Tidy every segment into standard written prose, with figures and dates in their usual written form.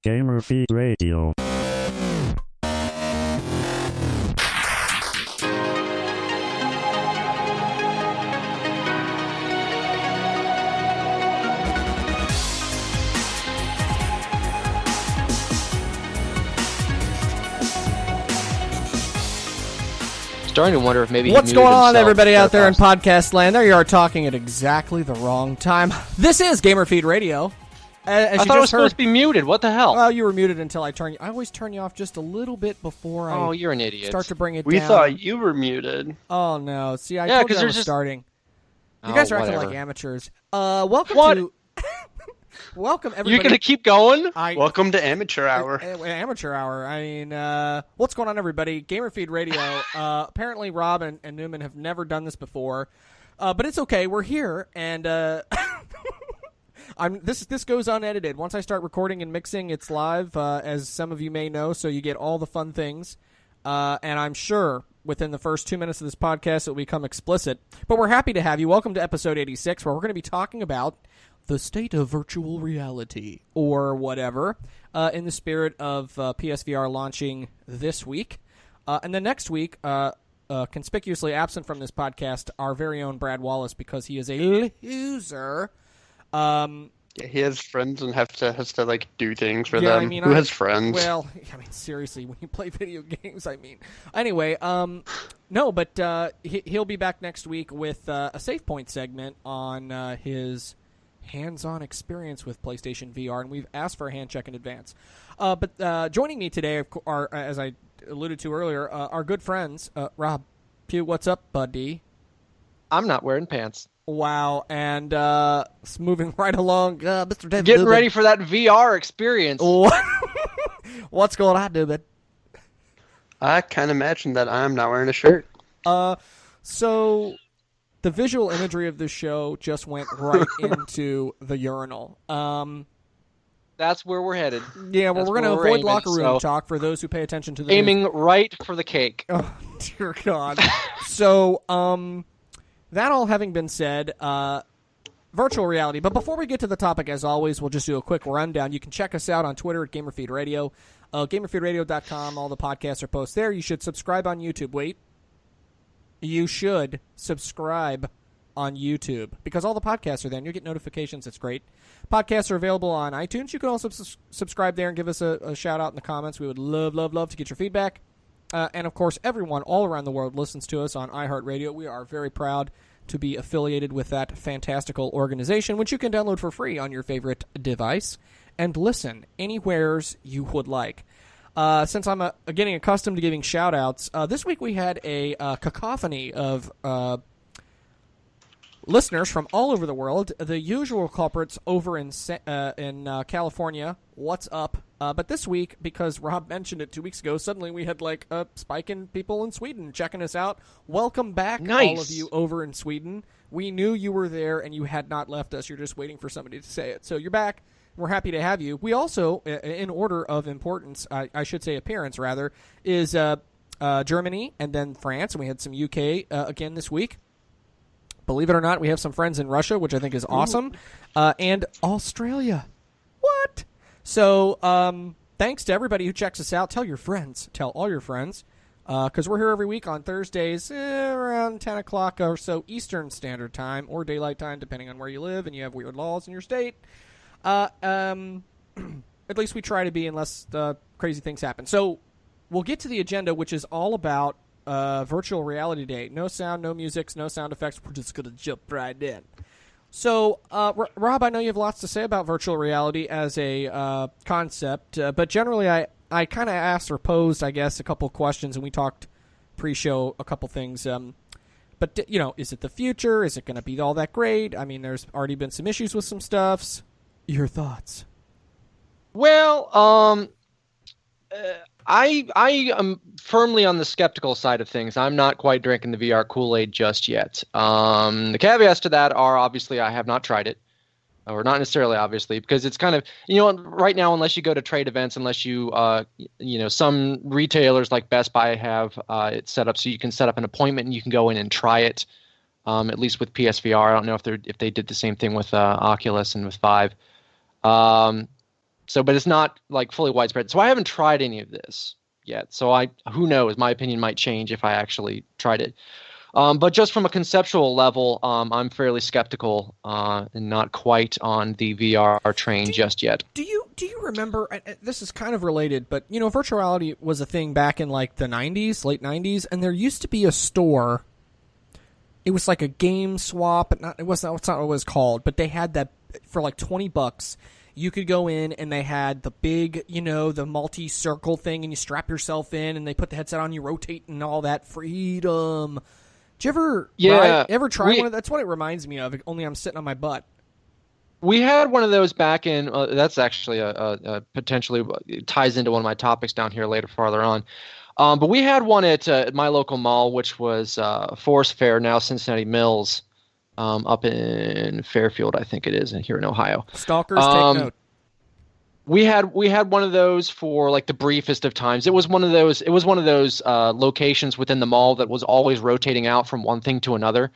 Gamer Feed Radio. Starting to wonder if maybe what's going on, everybody out there in podcast land. There you are, talking at exactly the wrong time. This is Gamer Feed Radio. I thought it was supposed to be muted. What the hell? Well, you were muted until I turn you. I always turn you off just a little bit before I. Oh, you're an idiot. Start to bring it down. We thought you were muted. Oh no! See, I told you I was starting. You guys are acting like amateurs. Welcome to. Welcome, everybody. You're going to keep going? Welcome to Amateur Hour. Amateur Hour. I mean, what's going on, everybody? Gamer Feed Radio. Apparently, Rob and Newman have never done this before, but it's okay. We're here, and this goes unedited. Once I start recording and mixing, it's live, as some of you may know, so you get all the fun things. And I'm sure within the first 2 minutes of this podcast, it will become explicit. But we're happy to have you. Welcome to episode 86, where we're going to be talking about the state of virtual reality, or whatever, in the spirit of PSVR launching this week. And then next week, conspicuously absent from this podcast, our very own Brad Wallace, because he is a loser. He has friends and has to like do things for them. I mean, Who has friends? Well, I mean, seriously, when you play video games, I mean. Anyway, no, but he'll be back next week with a Safe Point segment on his hands-on experience with PlayStation VR, and we've asked for a hand check in advance. But joining me today are, as I alluded to earlier, our good friends, Rob Pugh. What's up, buddy? I'm not wearing pants. Wow, and moving right along, Mr. David Getting Newman. ready for that VR experience. What's going on, Newman? I can't imagine that I'm not wearing a shirt. So the visual imagery of this show just went right into the urinal. That's where we're headed. Yeah, well, we're going to avoid locker room talk for those who pay attention to the aiming right for the cake. Oh, dear God. So, that all having been said, virtual reality. But before we get to the topic, as always, we'll just do a quick rundown. You can check us out on Twitter at GamerFeed Radio, GamerFeedRadio.com. All the podcasts are posted there. You should subscribe on YouTube. Wait. You should subscribe on YouTube, because all the podcasts are there, and you get notifications. It's great. Podcasts are available on iTunes. You can also subscribe there and give us a shout-out in the comments. We would love, love, love to get your feedback. And, of course, everyone all around the world listens to us on iHeartRadio. We are very proud to be affiliated with that fantastical organization, which you can download for free on your favorite device and listen anywheres you would like. Since I'm getting accustomed to giving shout-outs, this week we had a cacophony of listeners from all over the world. The usual culprits over in California, what's up? But this week, because Rob mentioned it 2 weeks ago, suddenly we had like a spike in people in Sweden checking us out. Welcome back, all of you over in Sweden. We knew you were there and you had not left us. You're just waiting for somebody to say it. So you're back. We're happy to have you. We also, in order of importance, I should say appearance rather, is Germany and then France. And we had some UK again this week. Believe it or not, we have some friends in Russia, which I think is awesome, and Australia. What? So thanks to everybody who checks us out. Tell your friends. Tell all your friends, because we're here every week on Thursdays around 10 o'clock or so Eastern Standard Time, or Daylight Time, depending on where you live and you have weird laws in your state. At least we try to be, unless crazy things happen. So we'll get to the agenda, which is all about Virtual Reality Day. No sound, no music, no sound effects. We're just going to jump right in. So, Rob, I know you have lots to say about virtual reality as a concept, but generally I kind of asked or posed, I guess, a couple questions, and we talked pre-show a couple things. But, is it the future? Is it going to be all that great? I mean, there's already been some issues with some stuffs. Your thoughts? Well, I am firmly on the skeptical side of things. I'm not quite drinking the VR Kool-Aid just yet. The caveats to that are, obviously, I have not tried it. Or not necessarily, obviously, because it's kind of, right now, unless you go to trade events, unless you, some retailers like Best Buy have it set up so you can set up an appointment and you can go in and try it. at least with PSVR. I don't know if they did the same thing with Oculus and with Vive. But it's not like fully widespread. So I haven't tried any of this yet. So who knows? My opinion might change if I actually tried it. But just from a conceptual level, I'm fairly skeptical and not quite on the VR train just yet. Do you remember? This is kind of related, but virtual reality was a thing back in like the '90s, late '90s, and there used to be a store. It was like a game swap, but that's not what it was called. But they had that for like $20. You could go in and they had the big, the multi-circle thing, and you strap yourself in, and they put the headset on, you rotate, and all that freedom. Did you ever try one of that's what it reminds me of, only I'm sitting on my butt. We had one of those back in, that's actually a potentially ties into one of my topics down here later, farther on. But we had one at my local mall, which was Forest Fair, now Cincinnati Mills, up in Fairfield, I think it is, here in Ohio. Stalkers, take note. We had one of those for like the briefest of times. It was one of those locations within the mall that was always rotating out from one thing to another,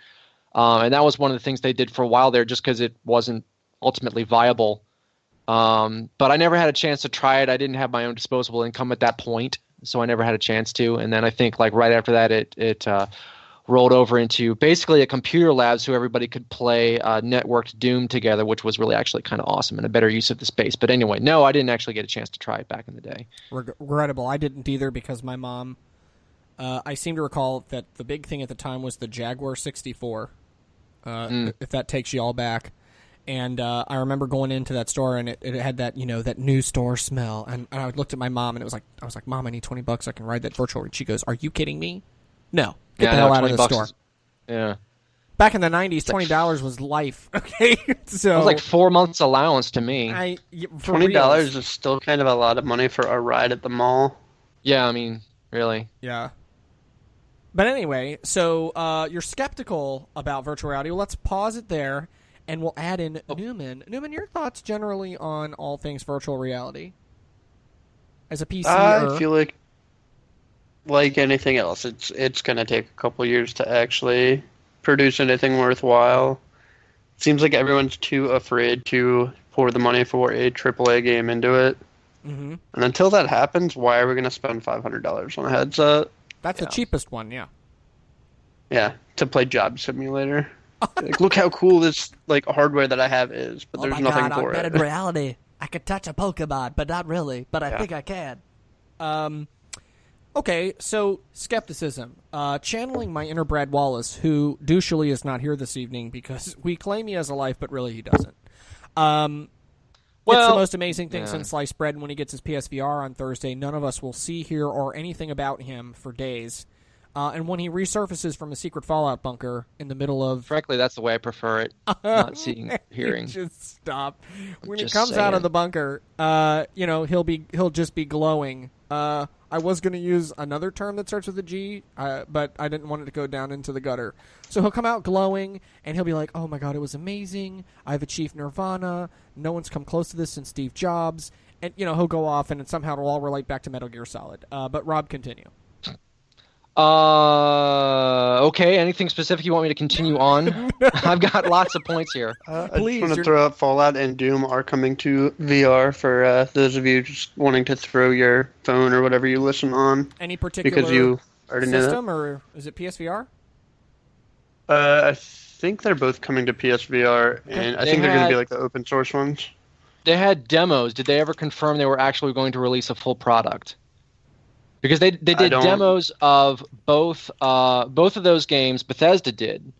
and that was one of the things they did for a while there, just because it wasn't ultimately viable. But I never had a chance to try it. I didn't have my own disposable income at that point, so I never had a chance to. And then I think like right after that, it rolled over into basically a computer lab so everybody could play networked Doom together, which was really actually kind of awesome and a better use of the space. But anyway, no, I didn't actually get a chance to try it back in the day. Regrettable. I didn't either because my mom, I seem to recall that the big thing at the time was the Jaguar 64, if that takes you all back. And I remember going into that store, and it had that that new store smell. And I looked at my mom, and I was like, Mom, I need $20. I can ride that virtual. And she goes, Are you kidding me? No. Get the hell out of the store. Yeah. Back in the 90s, $20 was life. Okay, so it was like 4 months allowance to me. $20 is still kind of a lot of money for a ride at the mall. Yeah, I mean, really. Yeah. But anyway, so you're skeptical about virtual reality. Well, let's pause it there, and we'll add in Newman. Newman, your thoughts generally on all things virtual reality as a PC? I feel like anything else, it's going to take a couple years to actually produce anything worthwhile. It seems like everyone's too afraid to pour the money for a AAA game into it. Mm-hmm. And until that happens, why are we going to spend $500 on a headset? That's the cheapest one, yeah. Yeah, to play Job Simulator. Like, look how cool this hardware that I have is, but there's nothing for it. Augmented reality. I could touch a Pokemon, but not really. But I think I can. Okay, so skepticism. Channeling my inner Brad Wallace, who douchily is not here this evening because we claim he has a life, but really he doesn't. It's the most amazing thing since sliced bread, and when he gets his PSVR on Thursday, none of us will see, hear, or anything about him for days. And when he resurfaces from a secret Fallout bunker in the middle of... Frankly, that's the way I prefer it. Not seeing, hearing. Just stop. When he comes out of the bunker, he'll just be glowing. I was going to use another term that starts with a G, but I didn't want it to go down into the gutter. So he'll come out glowing, and he'll be like, oh my god, it was amazing. I've achieved nirvana. No one's come close to this since Steve Jobs. And, he'll go off, and somehow it'll all relate back to Metal Gear Solid. But Rob, continue. Okay, anything specific you want me to continue on? I've got lots of points here. Please, I just want to throw out Fallout and Doom are coming to VR for those of you just wanting to throw your phone or whatever you listen on. Any particular because you already system, know that. Or is it PSVR? I think they're both coming to PSVR, and I think they're going to be like the open source ones. They had demos. Did they ever confirm they were actually going to release a full product? Because they did demos of both of those games. Bethesda did,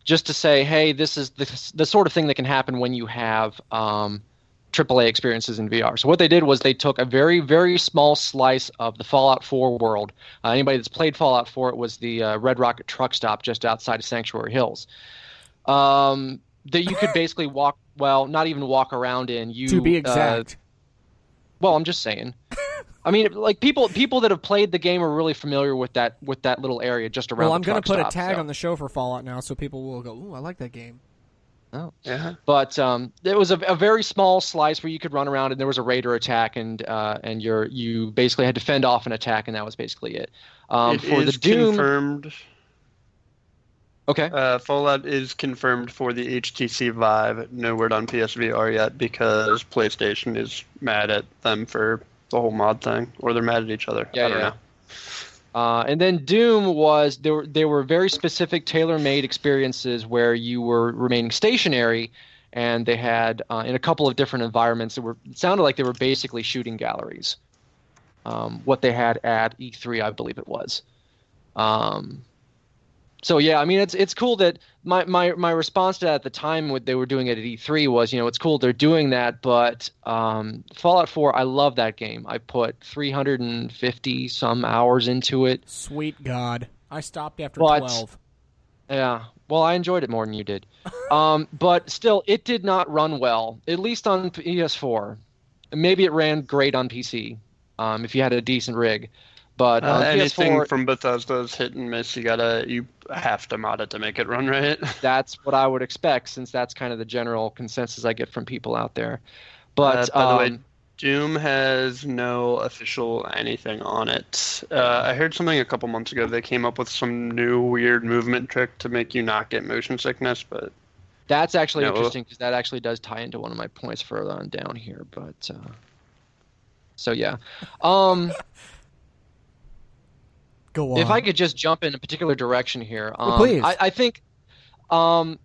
just to say, hey, this is the sort of thing that can happen when you have AAA experiences in VR. So what they did was they took a very, very small slice of the Fallout 4 world. Anybody that's played Fallout 4, it was the Red Rocket truck stop just outside of Sanctuary Hills. That you could basically walk, well, not even walk around in. To be exact. Well, I'm just saying. I mean, like people that have played the game are really familiar with that little area just around. Well, I'm going to put a tag on the show for Fallout now, so people will go, "Ooh, I like that game." Oh, yeah. But it was a very small slice where you could run around, and there was a raider attack, and you basically had to fend off an attack, and that was basically it. It for is the Doom, confirmed. Okay. Fallout is confirmed for the HTC Vive. No word on PSVR yet because PlayStation is mad at them for the whole mod thing, or they're mad at each other. Yeah, I don't know. And then Doom was there were very specific tailor-made experiences where you were remaining stationary, and they had in a couple of different environments it sounded like they were basically shooting galleries. What they had at E3, I believe it was. So yeah, I mean it's cool that my response to that at the time what they were doing it at E3 was, it's cool they're doing that, but Fallout 4, I love that game. I put 350 some hours into it. Sweet God. I stopped after 12. Yeah. Well, I enjoyed it more than you did. But still, it did not run well, at least on PS4. Maybe it ran great on PC, if you had a decent rig. But anything PS4, from Bethesda's hit and miss. You have to mod it to make it run right. that's what I would expect, since that's kind of the general consensus I get from people out there. But by the way, Doom has no official anything on it. I heard something a couple months ago. They came up with some new weird movement trick to make you not get motion sickness, but that's actually interesting because that actually does tie into one of my points further on down here. But so yeah. Go on. If I could just jump in a particular direction here, please. I think I'm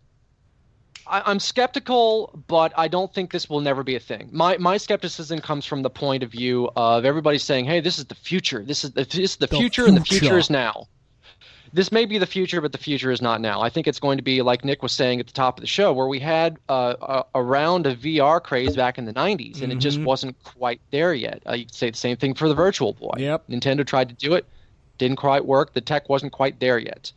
skeptical, but I don't think this will never be a thing. My skepticism comes from the point of view of everybody saying, "Hey, this is the future. This is the future, and the future is now." This may be the future, but the future is not now. I think it's going to be like Nick was saying at the top of the show, where we had a round of VR craze back in the 90s, and it just wasn't quite there yet. You could say the same thing for the Virtual Boy. Yep. Nintendo tried to do it. Didn't quite work. The tech wasn't quite there yet.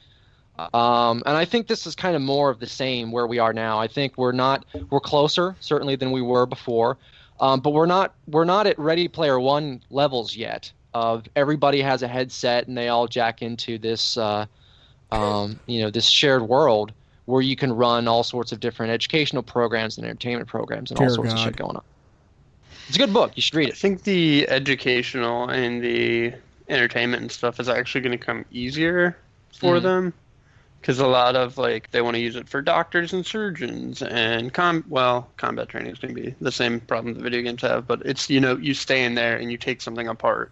And I think this is kind of more of the same where we are now. I think we're closer certainly than we were before, but we're not at Ready Player One levels yet. Of everybody has a headset and they all jack into this, this shared world where you can run all sorts of different educational programs and entertainment programs and all sorts of shit going on. It's a good book. You should read it. I think the educational and the entertainment and stuff is actually going to come easier for them, because a lot of they want to use it for doctors and surgeons and combat training is going to be the same problem the video games have, but it's you stay in there and you take something apart.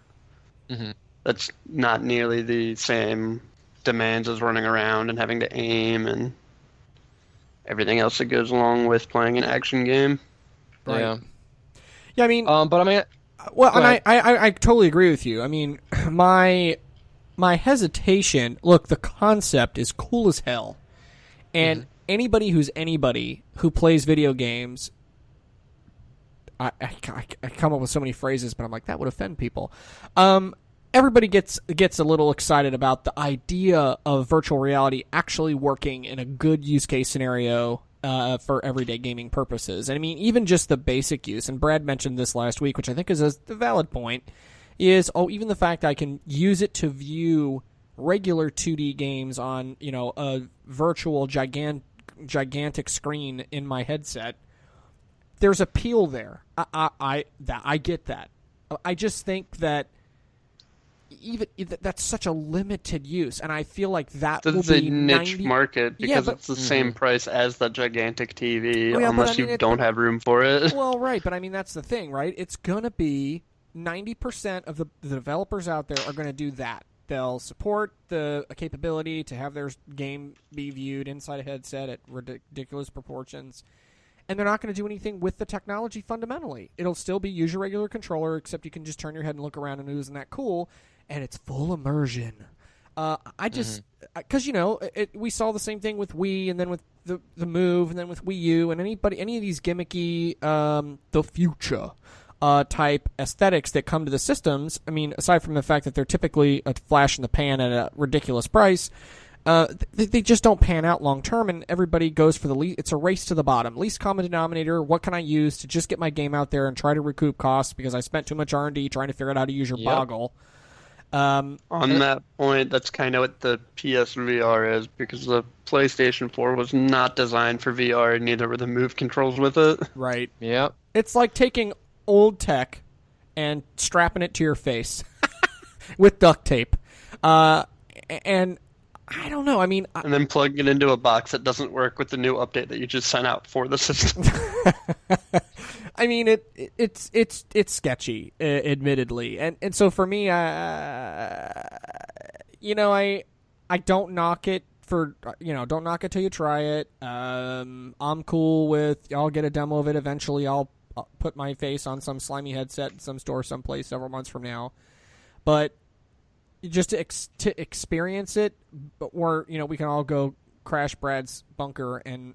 That's not nearly the same demands as running around and having to aim and everything else that goes along with playing an action game. Right. Yeah, I mean, but I mean, well, and I totally agree with you. I mean, my hesitation. Look, the concept is cool as hell, and anybody who plays video games, I come up with so many phrases, but I'm like, that would offend people. Everybody gets a little excited about the idea of virtual reality actually working in a good use case scenario for everyday gaming purposes. And I mean, even just the basic use, and Brad mentioned this last week, which I think is a valid point, is even the fact that I can use it to view regular 2D games on a virtual gigantic screen in my headset. There's appeal there. I get that. I just think that even that's such a limited use, and I feel like that will be a niche market because it's the same price as the gigantic TV, unless you don't have room for it. Well, right, but I mean that's the thing, right? It's gonna be 90% of the developers out there are going to do that. They'll support the capability to have their game be viewed inside a headset at ridiculous proportions. And they're not going to do anything with the technology fundamentally. It'll still be use your regular controller, except you can just turn your head and look around and isn't that cool? And it's full immersion. I just, because, we saw the same thing with Wii and then with the Move and then with Wii U and any of these gimmicky, the future type aesthetics that come to the systems. I mean, aside from the fact that they're typically a flash in the pan at a ridiculous price, they just don't pan out long term, and everybody goes for the least. It's a race to the bottom, least common denominator. What can I use to just get my game out there and try to recoup costs because I spent too much R&D trying to figure out how to use your boggle. On that point, that's kind of what the PSVR is, because the PlayStation 4 was not designed for VR, and neither were the Move controls with it. Right. Yep. It's like taking old tech and strapping it to your face with duct tape. And I don't know. I mean, And then plug it into a box that doesn't work with the new update that you just sent out for the system. I mean, it's sketchy, admittedly, and so for me, I don't knock it don't knock it till you try it. I'm cool with I'll get a demo of it eventually. I'll put my face on some slimy headset in some store someplace several months from now, but just to experience it, or we can all go crash Brad's bunker and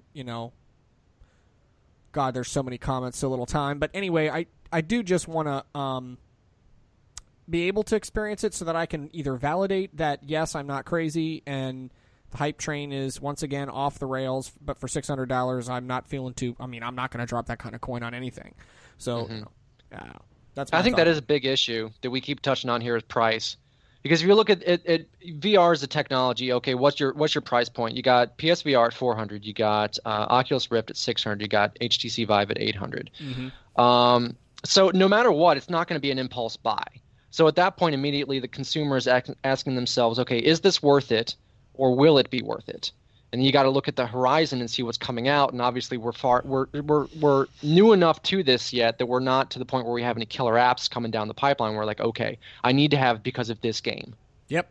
God, there's so many comments, so little time. But anyway, I do just want to be able to experience it so that I can either validate that, yes, I'm not crazy, and the hype train is once again off the rails, but for $600, I'm not feeling I'm not going to drop that kind of coin on anything. So, that's my I think thought. that is a big issue that we keep touching on here is price. Because if you look at it, VR is a technology. Okay, what's your price point? You got PSVR at $400. You got Oculus Rift at $600. You got HTC Vive at $800. Mm-hmm. So no matter what, it's not going to be an impulse buy. So at that point, immediately the consumer is asking themselves, okay, is this worth it, or will it be worth it? And you got to look at the horizon and see what's coming out. And obviously, we're new enough to this yet that we're not to the point where we have any killer apps coming down the pipeline. We're like, okay, I need to have because of this game. Yep.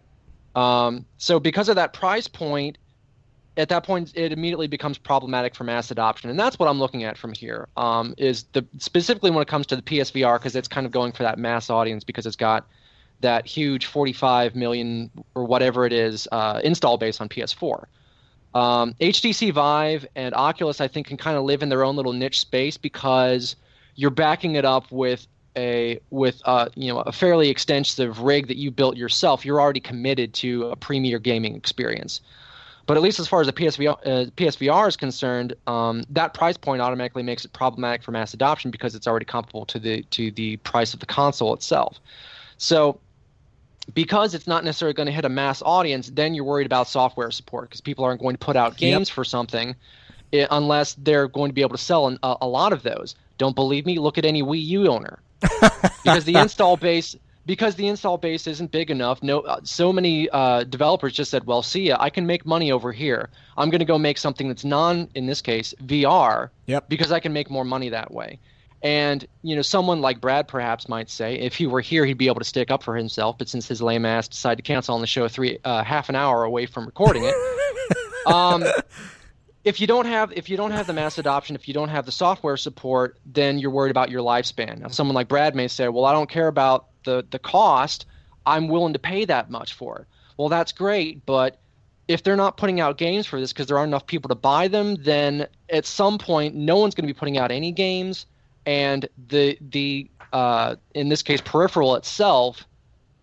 So because of that price point, at that point, it immediately becomes problematic for mass adoption. And that's what I'm looking at from here. Specifically when it comes to the PSVR, because it's kind of going for that mass audience because it's got that huge 45 million or whatever it is install base on PS4. HTC Vive and Oculus, I think, can kind of live in their own little niche space because you're backing it up with a fairly extensive rig that you built yourself. You're already committed to a premier gaming experience. But at least as far as the PSVR is concerned, that price point automatically makes it problematic for mass adoption because it's already comparable to the price of the console itself. So because it's not necessarily going to hit a mass audience, then you're worried about software support because people aren't going to put out games for something unless they're going to be able to sell a lot of those. Don't believe me? Look at any Wii U owner. Because the install base isn't big enough. So many developers just said, well, see ya, I can make money over here. I'm going to go make something that's in this case, VR, because I can make more money that way. And, someone like Brad perhaps might say, if he were here, he'd be able to stick up for himself. But since his lame ass decided to cancel on the show half an hour away from recording it, if you don't have the mass adoption, if you don't have the software support, then you're worried about your lifespan. Now, someone like Brad may say, well, I don't care about the cost. I'm willing to pay that much for it. Well, that's great, but if they're not putting out games for this because there aren't enough people to buy them, then at some point, no one's going to be putting out any games. And the in this case, peripheral itself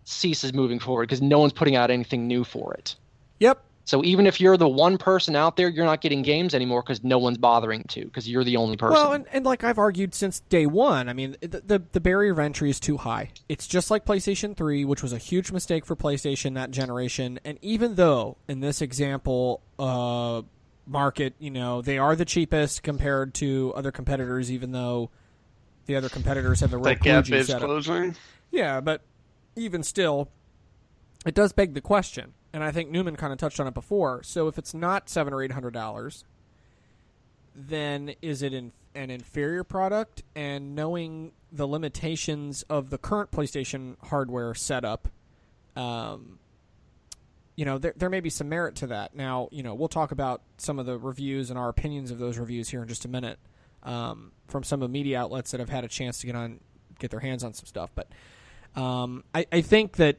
ceases moving forward because no one's putting out anything new for it. Yep. So even if you're the one person out there, you're not getting games anymore because no one's bothering to because you're the only person. Well, and like I've argued since day one, I mean, the barrier of entry is too high. It's just like PlayStation 3, which was a huge mistake for PlayStation that generation. And even though, in this example, market, they are the cheapest compared to other competitors, even though the other competitors have the real gap is closing. Yeah, but even still, it does beg the question, and I think Newman kind of touched on it before. So if it's not $700 or $800, then is it an inferior product? And knowing the limitations of the current PlayStation hardware setup, there may be some merit to that. Now, we'll talk about some of the reviews and our opinions of those reviews here in just a minute. From some of the media outlets that have had a chance to get their hands on some stuff. But I think that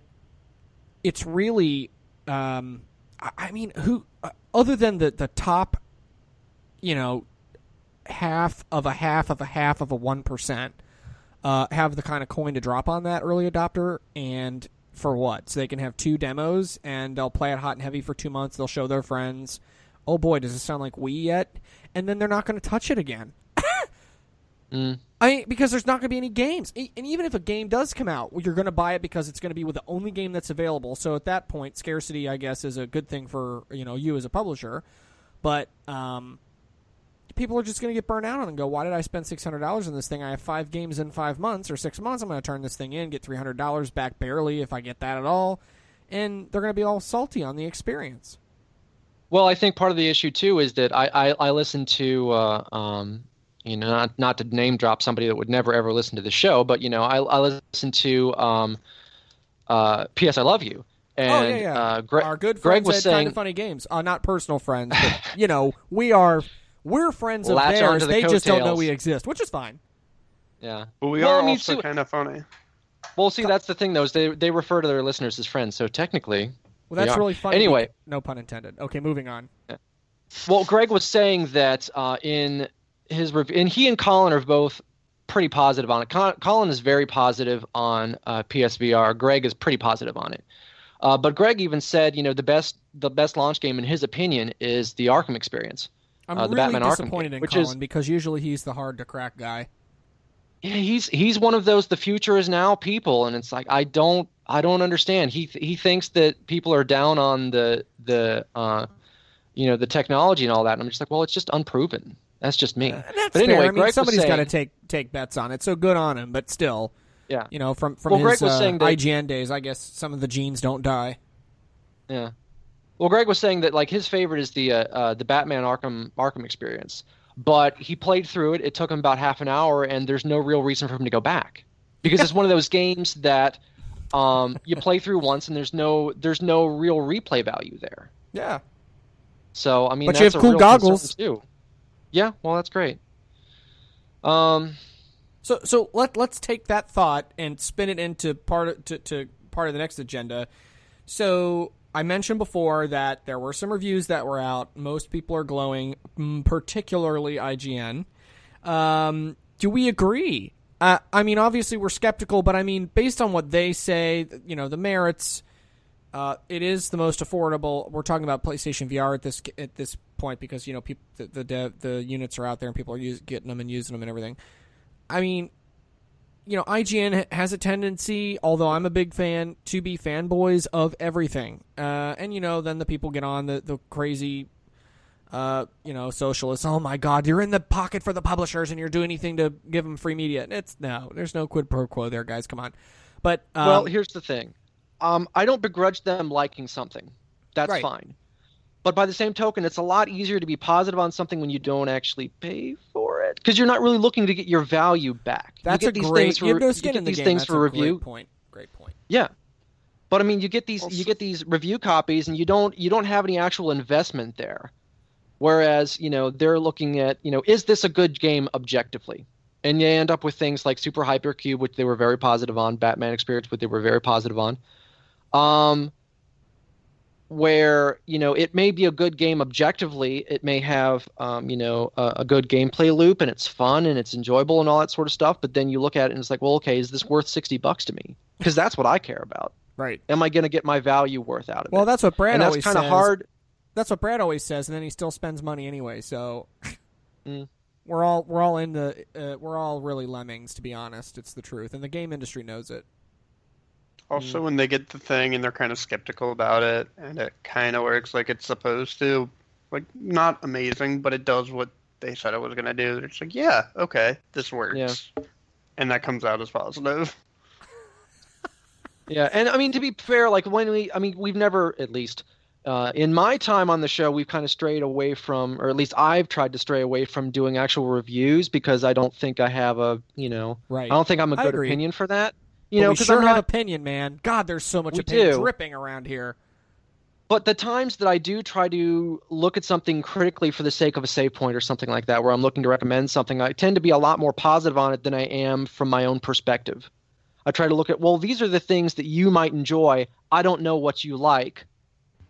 it's really, who other than the top, half of a 1%, have the kind of coin to drop on that early adopter, and for what? So they can have 2 demos and they'll play it hot and heavy for 2 months. They'll show their friends. Oh boy, does it sound like Wii yet? And then they're not going to touch it again. Because there's not going to be any games. And even if a game does come out, you're going to buy it because it's going to be with the only game that's available. So at that point, scarcity, I guess, is a good thing for you as a publisher. But people are just going to get burnt out on it and go, why did I spend $600 on this thing? I have 5 games in 5 months or 6 months. I'm going to turn this thing in, get $300 back barely if I get that at all. And they're going to be all salty on the experience. Well, I think part of the issue too is that I listen to not to name drop somebody that would never ever listen to the show, but I listen to P.S. I Love You. And, oh yeah. Our good Greg friends was at saying, Kind of Funny Games. Not personal friends, but we're friends of latch theirs. onto the They just don't know coattails. we exist, which is fine. Yeah. But we Well, are I mean, also kind of funny. Well, see, that's the thing, though, is they refer to their listeners as friends, so technically. Well, that's really funny. Anyway. No pun intended. Okay, moving on. Yeah. Well, Greg was saying that in his review, and he and Colin are both pretty positive on it. Colin is very positive on PSVR. Greg is pretty positive on it. But Greg even said, the best launch game, in his opinion, is the Arkham experience. I'm the really Batman disappointed Arkham game, in Colin because usually he's the hard to crack guy. Yeah, he's one of those the future is now people, and it's like I don't understand. He thinks that people are down on the technology and all that. And I'm just like, well, it's just unproven. That's just me. That's but anyway, fair. I mean, Greg somebody's got to saying, take bets on it. So good on him, but still, yeah. From Well, his Greg was saying that, IGN days, I guess some of the genes don't die. Yeah. Well, Greg was saying that like his favorite is the Batman Arkham experience. But he played through it. It took him about half an hour, and there's no real reason for him to go back because it's one of those games that you play through once, and there's no real replay value there. Yeah. So I mean, but that's you have a cool real goggles too. Yeah. Well, that's great. So let's take that thought and spin it into part of the next agenda. So I mentioned before that there were some reviews that were out. Most people are glowing, particularly IGN. Do we agree? I mean, obviously we're skeptical, but I mean, based on what they say, the merits, it is the most affordable. We're talking about PlayStation VR at this point because people, the units are out there and people are getting them and using them and everything. I mean, IGN has a tendency, although I'm a big fan, to be fanboys of everything. And, then the people get on the crazy, socialists. Oh, my God, you're in the pocket for the publishers and you're doing anything to give them free media. There's no quid pro quo there, guys. Come on. But well, here's the thing. I don't begrudge them liking something. That's right. fine. But by the same token, it's a lot easier to be positive on something when you don't actually pay for it because you're not really looking to get your value back. That's you get a great. Things for, you have no skin in the these game. things That's for a review. Great point. Yeah, but I mean, you get these review copies, and you don't have any actual investment there. Whereas they're looking at is this a good game objectively, and you end up with things like Super Hypercube, which they were very positive on, Batman Experience, which they were very positive on. Where it may be a good game objectively, it may have a good gameplay loop and it's fun and it's enjoyable and all that sort of stuff. But then you look at it and it's like, well, okay, is this worth $60 to me? Because that's what I care about. Right? Am I going to get my value worth out of it? Well, that's what Brad always says. And that's kind of hard. That's what Brad always says, and then he still spends money anyway. So we're all really lemmings, to be honest. It's the truth, and the game industry knows it. Also, when they get the thing and they're kind of skeptical about it, and it kind of works like it's supposed to, like, not amazing, but it does what they said it was going to do. They're just like, yeah, okay, this works. Yeah. And that comes out as positive. Yeah, and I mean, to be fair, like, we've never, at least in my time on the show, we've kind of strayed away from, or at least I've tried to stray away from doing actual reviews because I don't think I have right. I don't think I'm a good opinion for that. We sure have opinion, man. God, there's so much opinion dripping around here. But the times that I do try to look at something critically for the sake of a save point or something like that, where I'm looking to recommend something, I tend to be a lot more positive on it than I am from my own perspective. I try to look at, well, these are the things that you might enjoy. I don't know what you like,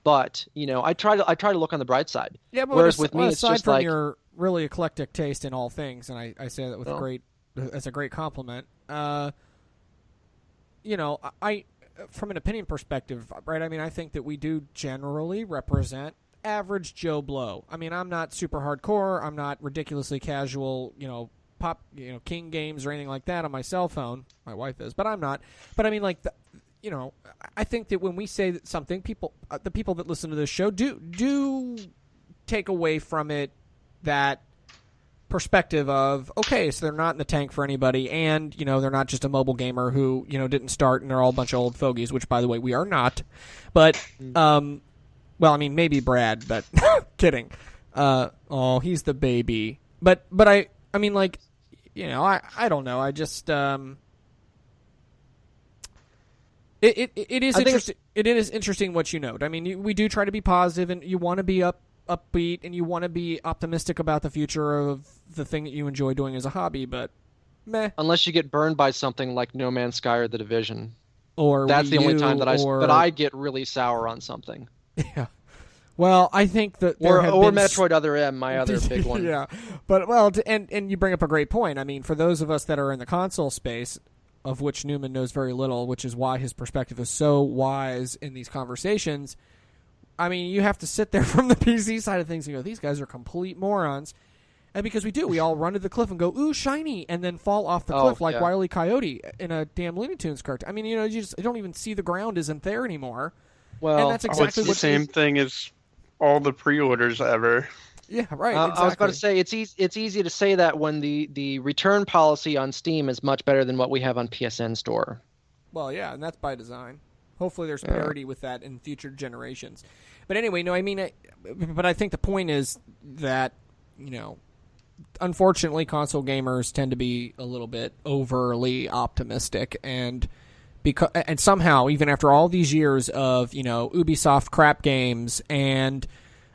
but I try to look on the bright side. Yeah, but whereas with me, it's aside just from like your really eclectic taste in all things, and I say that with as a great compliment. I from an opinion perspective, right? I mean, I think that we do generally represent average Joe Blow. I mean, I'm not super hardcore. I'm not ridiculously casual, pop, King games or anything like that on my cell phone. My wife is, but I'm not. But I mean, like, I think that when we say that something, the people that listen to this show do take away from it that perspective of, okay, so they're not in the tank for anybody, and they're not just a mobile gamer who didn't start and they're all a bunch of old fogies, which by the way we are not. But Well, I mean, maybe Brad, but kidding. Oh, he's the baby. But I mean, like, you know, I don't know. I just it is interesting. It is interesting what you note. I mean, we do try to be positive, and you want to be upbeat, and you want to be optimistic about the future of the thing that you enjoy doing as a hobby. But meh. Unless you get burned by something like No Man's Sky or The Division, or that's Wii the only U, time that or... I get really sour on something. Yeah. Well, I think that or Metroid Other M, my other big one. Yeah, but well, and you bring up a great point. I mean, for those of us that are in the console space, of which Newman knows very little, which is why his perspective is so wise in these conversations. I mean, you have to sit there from the PC side of things and go, these guys are complete morons. And because we all run to the cliff and go, ooh, shiny, and then fall off the cliff like Wile E. Coyote in a damn Looney Tunes cartoon. I mean, you know, you don't even see the ground isn't there anymore. Well, and that's exactly it's the same thing as all the pre-orders ever. Yeah, right. Exactly. I was about to say it's easy to say that when the return policy on Steam is much better than what we have on PSN Store. Well, yeah, and that's by design. Hopefully, there's parity with that in future generations. But anyway, no, I mean, but I think the point is that, you know, unfortunately, console gamers tend to be a little bit overly optimistic, and somehow, even after all these years of, you know, Ubisoft crap games, and,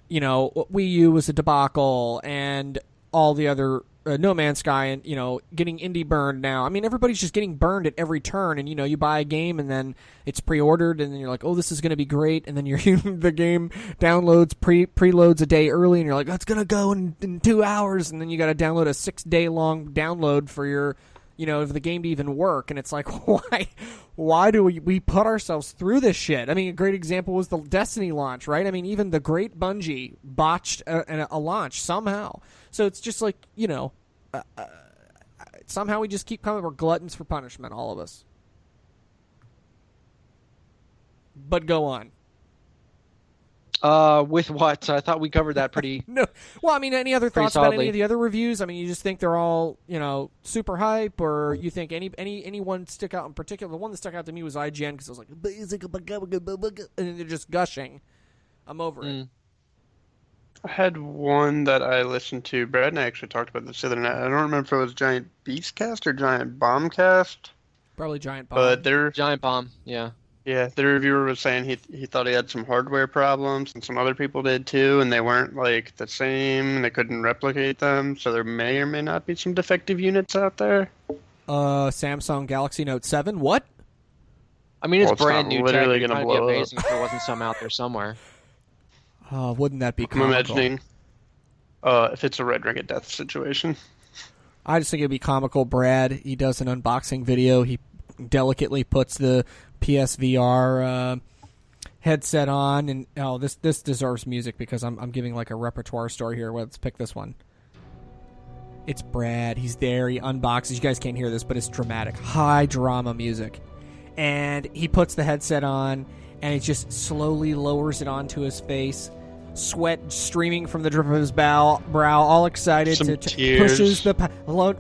you know, Wii U was a debacle, and all the other No Man's Sky, and, you know, getting indie burned now. I mean, everybody's just getting burned at every turn, and, you know, you buy a game, and then it's pre-ordered, and then you're like, oh, this is going to be great, and then the game downloads, preloads a day early, and you're like, that's going to go in 2 hours, and then you got to download a 6-day-long download for your, you know, for the game to even work, and it's like, why do we put ourselves through this shit? I mean, a great example was the Destiny launch, right? I mean, even the great Bungie botched a launch somehow. So it's just like, you know, somehow we just keep coming. We're gluttons for punishment, all of us. But go on. With what? I thought we covered that pretty. No. Well, I mean, any other thoughts about any of the other reviews? I mean, you just think they're all, you know, super hype, or you think anyone stick out in particular? The one that stuck out to me was IGN, because I was like, and they're just gushing. I'm over it. I had one that I listened to. Brad and I actually talked about this the other night. I don't remember if it was Giant Beastcast or Giant Bombcast. Probably Giant Bomb. But they're Giant Bomb, yeah. Yeah, the reviewer was saying he thought he had some hardware problems, and some other people did too, and they weren't like the same, and they couldn't replicate them, so there may or may not be some defective units out there. Samsung Galaxy Note 7, what? I mean, it's brand new tech. Literally gonna blow be amazing if there wasn't some out there somewhere. Wouldn't that be comical? I'm imagining if it's a Red Ring of Death situation. I just think it'd be comical. Brad, he does an unboxing video. He delicately puts the PSVR headset on, and this deserves music because I'm giving like a repertoire story here. Let's pick this one. It's Brad. He's there. He unboxes. You guys can't hear this, but it's dramatic, high drama music. And he puts the headset on, and he just slowly lowers it onto his face. Sweat streaming from the drip of his brow, all excited. Pushes the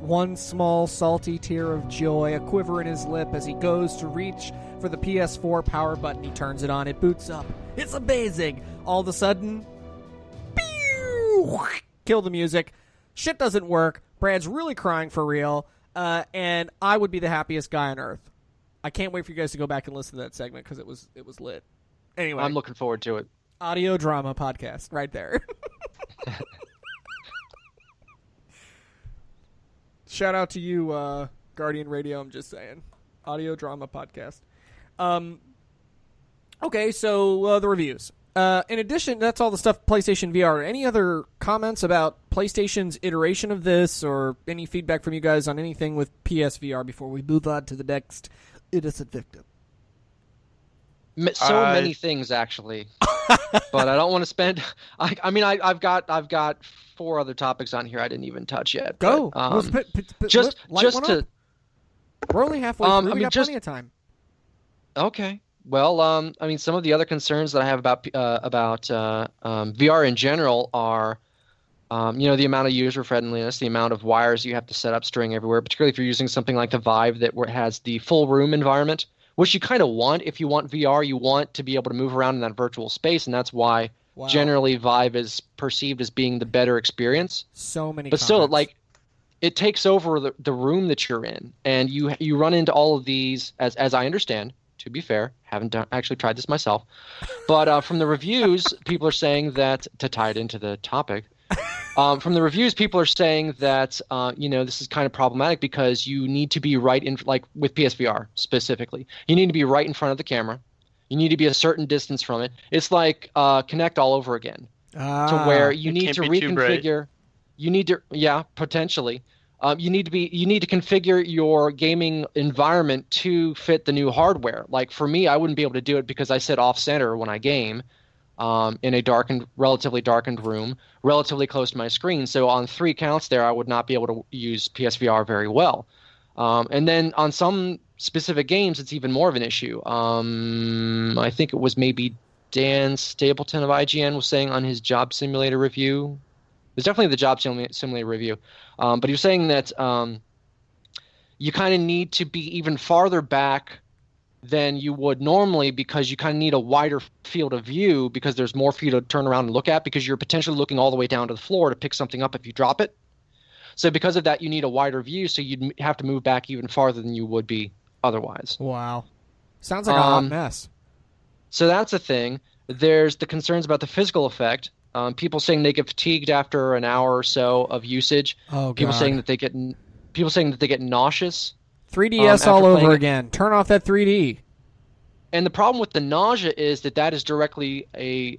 one small salty tear of joy, a quiver in his lip as he goes to reach for the PS4 power button. He turns it on. It boots up. It's amazing. All of a sudden, pew! Kill the music. Shit doesn't work. Brad's really crying for real, and I would be the happiest guy on earth. I can't wait for you guys to go back and listen to that segment because it was lit. Anyway, I'm looking forward to it. Audio drama podcast right there. Shout out to you, Guardian Radio. I'm just saying. Audio drama podcast. Okay, so the reviews. In addition, that's all the stuff PlayStation VR. Any other comments about PlayStation's iteration of this, or any feedback from you guys on anything with PSVR before we move on to the next innocent victim? So many things, actually, but I don't want to spend. I mean, I've got 4 other topics on here I didn't even touch yet. Go. But, just to. We're only halfway through. We got plenty of time. Okay. Well, I mean, some of the other concerns that I have about VR in general are, the amount of user friendliness, the amount of wires you have to set up, string everywhere, particularly if you're using something like the Vive that has the full room environment, which you kind of want. If you want VR, you want to be able to move around in that virtual space, and that's why generally Vive is perceived as being the better experience. So many but still, like, it takes over the room that you're in, and you run into all of these, as I understand, to be fair, haven't actually tried this myself, but from the reviews, people are saying that, to tie it into the topic, from the reviews, people are saying that, this is kind of problematic because you need to be right in, like with PSVR specifically, you need to be right in front of the camera. You need to be a certain distance from it. It's like Kinect all over again, to where you need to reconfigure. You need to, potentially. You need to configure your gaming environment to fit the new hardware. Like for me, I wouldn't be able to do it because I sit off center when I game, in a relatively darkened room, relatively close to my screen. So on 3 counts there, I would not be able to use PSVR very well. And then on some specific games, it's even more of an issue. I think it was maybe Dan Stapleton of IGN was saying on his Job Simulator review. It was definitely the Job Simulator review. But he was saying that you kind of need to be even farther back than you would normally because you kind of need a wider field of view because there's more for you to turn around and look at because you're potentially looking all the way down to the floor to pick something up if you drop it. So because of that, you need a wider view, so you'd have to move back even farther than you would be otherwise. Wow. Sounds like a hot mess. So that's a thing. There's the concerns about the physical effect. People saying they get fatigued after an hour or so of usage. Oh, God. People saying that they get nauseous. 3DS all over again. Turn off that 3D. And the problem with the nausea is that is directly a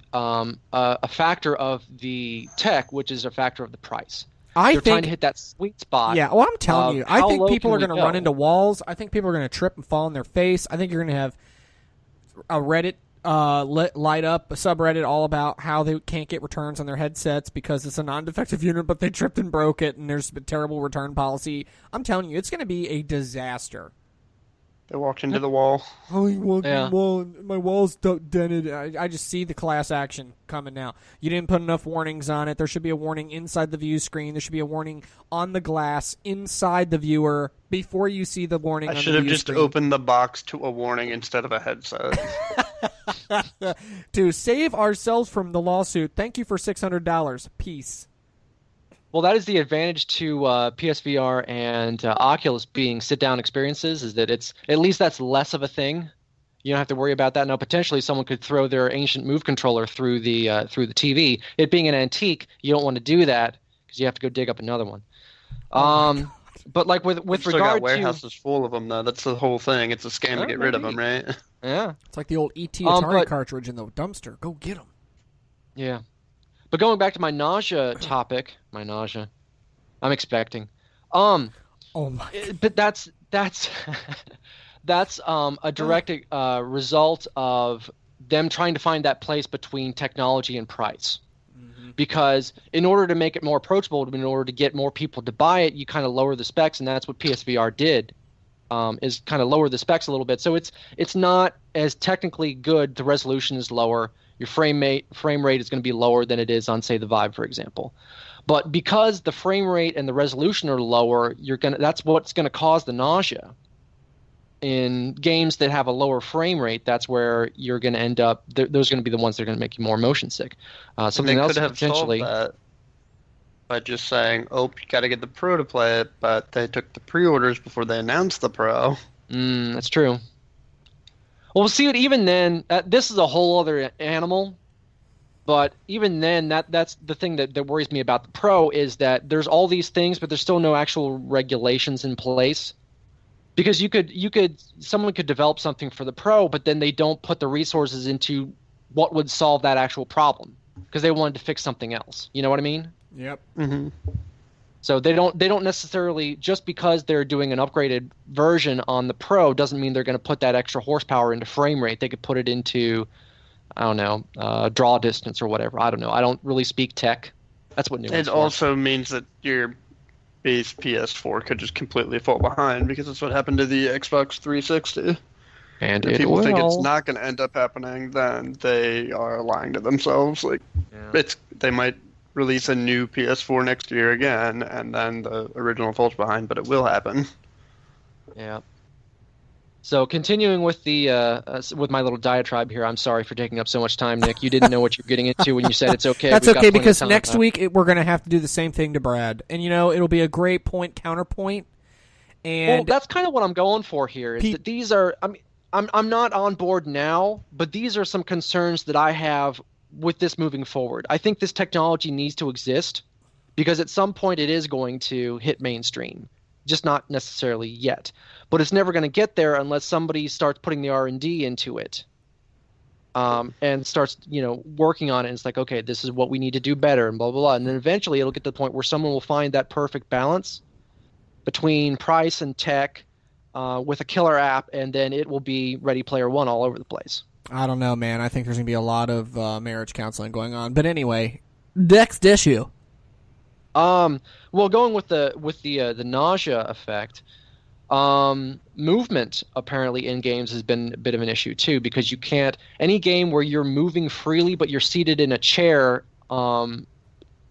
factor of the tech, which is a factor of the price. They're trying to hit that sweet spot. Yeah, well, I'm telling you, I think people are going to run into walls. I think people are going to trip and fall on their face. I think you're going to have a Reddit light up, a subreddit all about how they can't get returns on their headsets because it's a non-defective unit, but they tripped and broke it, and there's a terrible return policy. I'm telling you, it's going to be a disaster. They walked into the wall. Oh, you walked in the wall. My wall's dented. I just see the class action coming now. You didn't put enough warnings on it. There should be a warning inside the view screen. There should be a warning on the glass inside the viewer before you see the warning on the view screen. I should have just opened the box to a warning instead of a headset. To save ourselves from the lawsuit, thank you for $600. Peace. Well, that is the advantage to PSVR and Oculus being sit-down experiences, is that it's at least that's less of a thing. You don't have to worry about that. Now, potentially someone could throw their ancient Move controller through the TV. It being an antique, you don't want to do that because you have to go dig up another one. But like with regard to warehouses full of them, though. That's the whole thing. It's a scam to get rid of them, right? Yeah, it's like the old ET Atari cartridge in the dumpster. Go get them. Yeah. But going back to my nausea topic, I'm expecting. Oh my! But that's a direct result of them trying to find that place between technology and price. Mm-hmm. Because in order to make it more approachable, in order to get more people to buy it, you kind of lower the specs, and that's what PSVR did. Is kind of lower the specs a little bit, so it's not as technically good. The resolution is lower. Your frame rate is going to be lower than it is on, say, the Vive, for example. But because the frame rate and the resolution are lower, that's what's going to cause the nausea. In games that have a lower frame rate, that's where you're going to end up. Those are going to be the ones that are going to make you more motion sick. Something else could have potentially solved that by just saying, "Oh, you got to get the Pro to play it," but they took the pre-orders before they announced the Pro. That's true. Well, we'll see. Even then, this is a whole other animal. But even then, that's the thing that worries me about the Pro is that there's all these things, but there's still no actual regulations in place. Because someone could develop something for the Pro, but then they don't put the resources into what would solve that actual problem because they wanted to fix something else. You know what I mean? Yep. Mm-hmm. So they don't necessarily, just because they're doing an upgraded version on the Pro doesn't mean they're going to put that extra horsepower into frame rate. They could put it into, I don't know, draw distance or whatever. I don't know. I don't really speak tech. That's what Newman's It also means that your base PS4 could just completely fall behind because that's what happened to the Xbox 360. And if people think it's not going to end up happening, then they are lying to themselves. They might release a new PS4 next year again, and then the original falls behind, but it will happen. Yeah. So continuing with the with my little diatribe here, I'm sorry for taking up so much time, Nick. You didn't know what you were getting into when you said it's okay. That's We've got okay plenty of because time. next week we're going to have to do the same thing to Brad, and it'll be a great counterpoint. And well, that's kind of what I'm going for here. Is that these are? I mean, I'm not on board now, but these are some concerns that I have with this moving forward. I think this technology needs to exist because at some point it is going to hit mainstream. Just not necessarily yet, but it's never going to get there unless somebody starts putting the R&D into it, and starts working on it. And it's like, okay, this is what we need to do better, and blah blah blah. And then eventually it'll get to the point where someone will find that perfect balance between price and tech, with a killer app, and then it will be Ready Player One all over the place. I don't know, man. I think there's going to be a lot of marriage counseling going on. But anyway, next issue. Well, going with the nausea effect, movement apparently in games has been a bit of an issue too, because you can't any game where you're moving freely but you're seated in a chair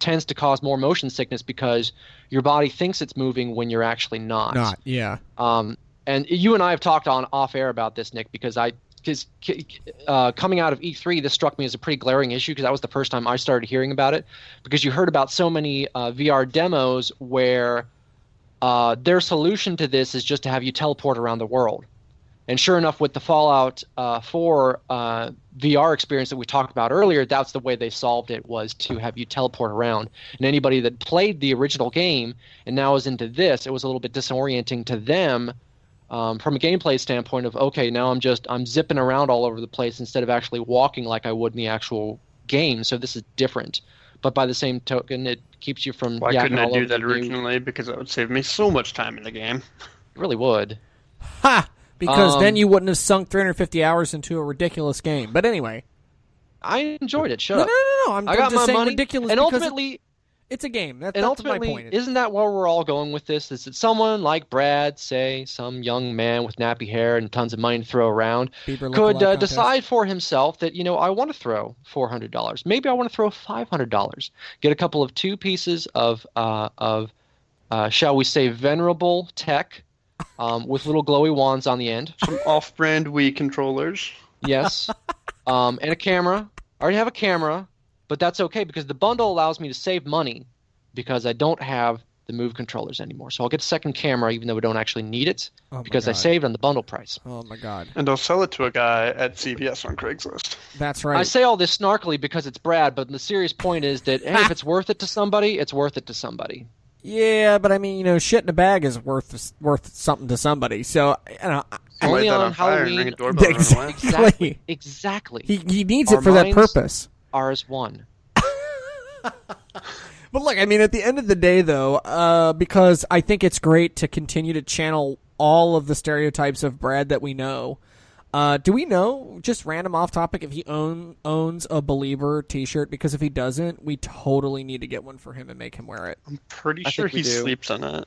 tends to cause more motion sickness because your body thinks it's moving when you're actually not. Yeah. And you and I have talked on off air about this, Nick, because coming out of E3, this struck me as a pretty glaring issue because that was the first time I started hearing about it. Because you heard about so many VR demos where their solution to this is just to have you teleport around the world. And sure enough, with the Fallout 4 VR experience that we talked about earlier, that's the way they solved it, was to have you teleport around. And anybody that played the original game and now is into this, it was a little bit disorienting to them. From a gameplay standpoint of, okay, now I'm zipping around all over the place instead of actually walking like I would in the actual game. So this is different. But by the same token, it keeps you from Why couldn't I do that the originally? Because that would save me so much time in the game. It really would. Ha! Because then you wouldn't have sunk 350 hours into a ridiculous game. But anyway. I enjoyed it. Shut up. No. I'm got just my saying money, ridiculous and because ultimately... It's a game. That's ultimately, my point. Isn't that where we're all going with this? Is that someone like Brad, say, some young man with nappy hair and tons of money to throw around, could decide for himself that, I want to throw $400. Maybe I want to throw $500. Get a couple of two pieces of shall we say, venerable tech with little glowy wands on the end. Some off-brand Wii controllers. Yes. And a camera. I already have a camera. But that's okay because the bundle allows me to save money because I don't have the Move controllers anymore. So I'll get a second camera even though I don't actually need it because I saved on the bundle price. Oh, my God. And I'll sell it to a guy at CVS on Craigslist. That's right. I say all this snarkily because it's Brad, but the serious point is that, hey, if it's worth it to somebody, it's worth it to somebody. Yeah, but I mean, shit in a bag is worth something to somebody. So, only on Halloween. Exactly. He needs it for that purpose. RS1. But look, I mean, at the end of the day, though, because I think it's great to continue to channel all of the stereotypes of Brad that we know. Do we know, just random off topic, if he owns a Believer t-shirt? Because if he doesn't, we totally need to get one for him and make him wear it. I'm pretty sure he sleeps in it.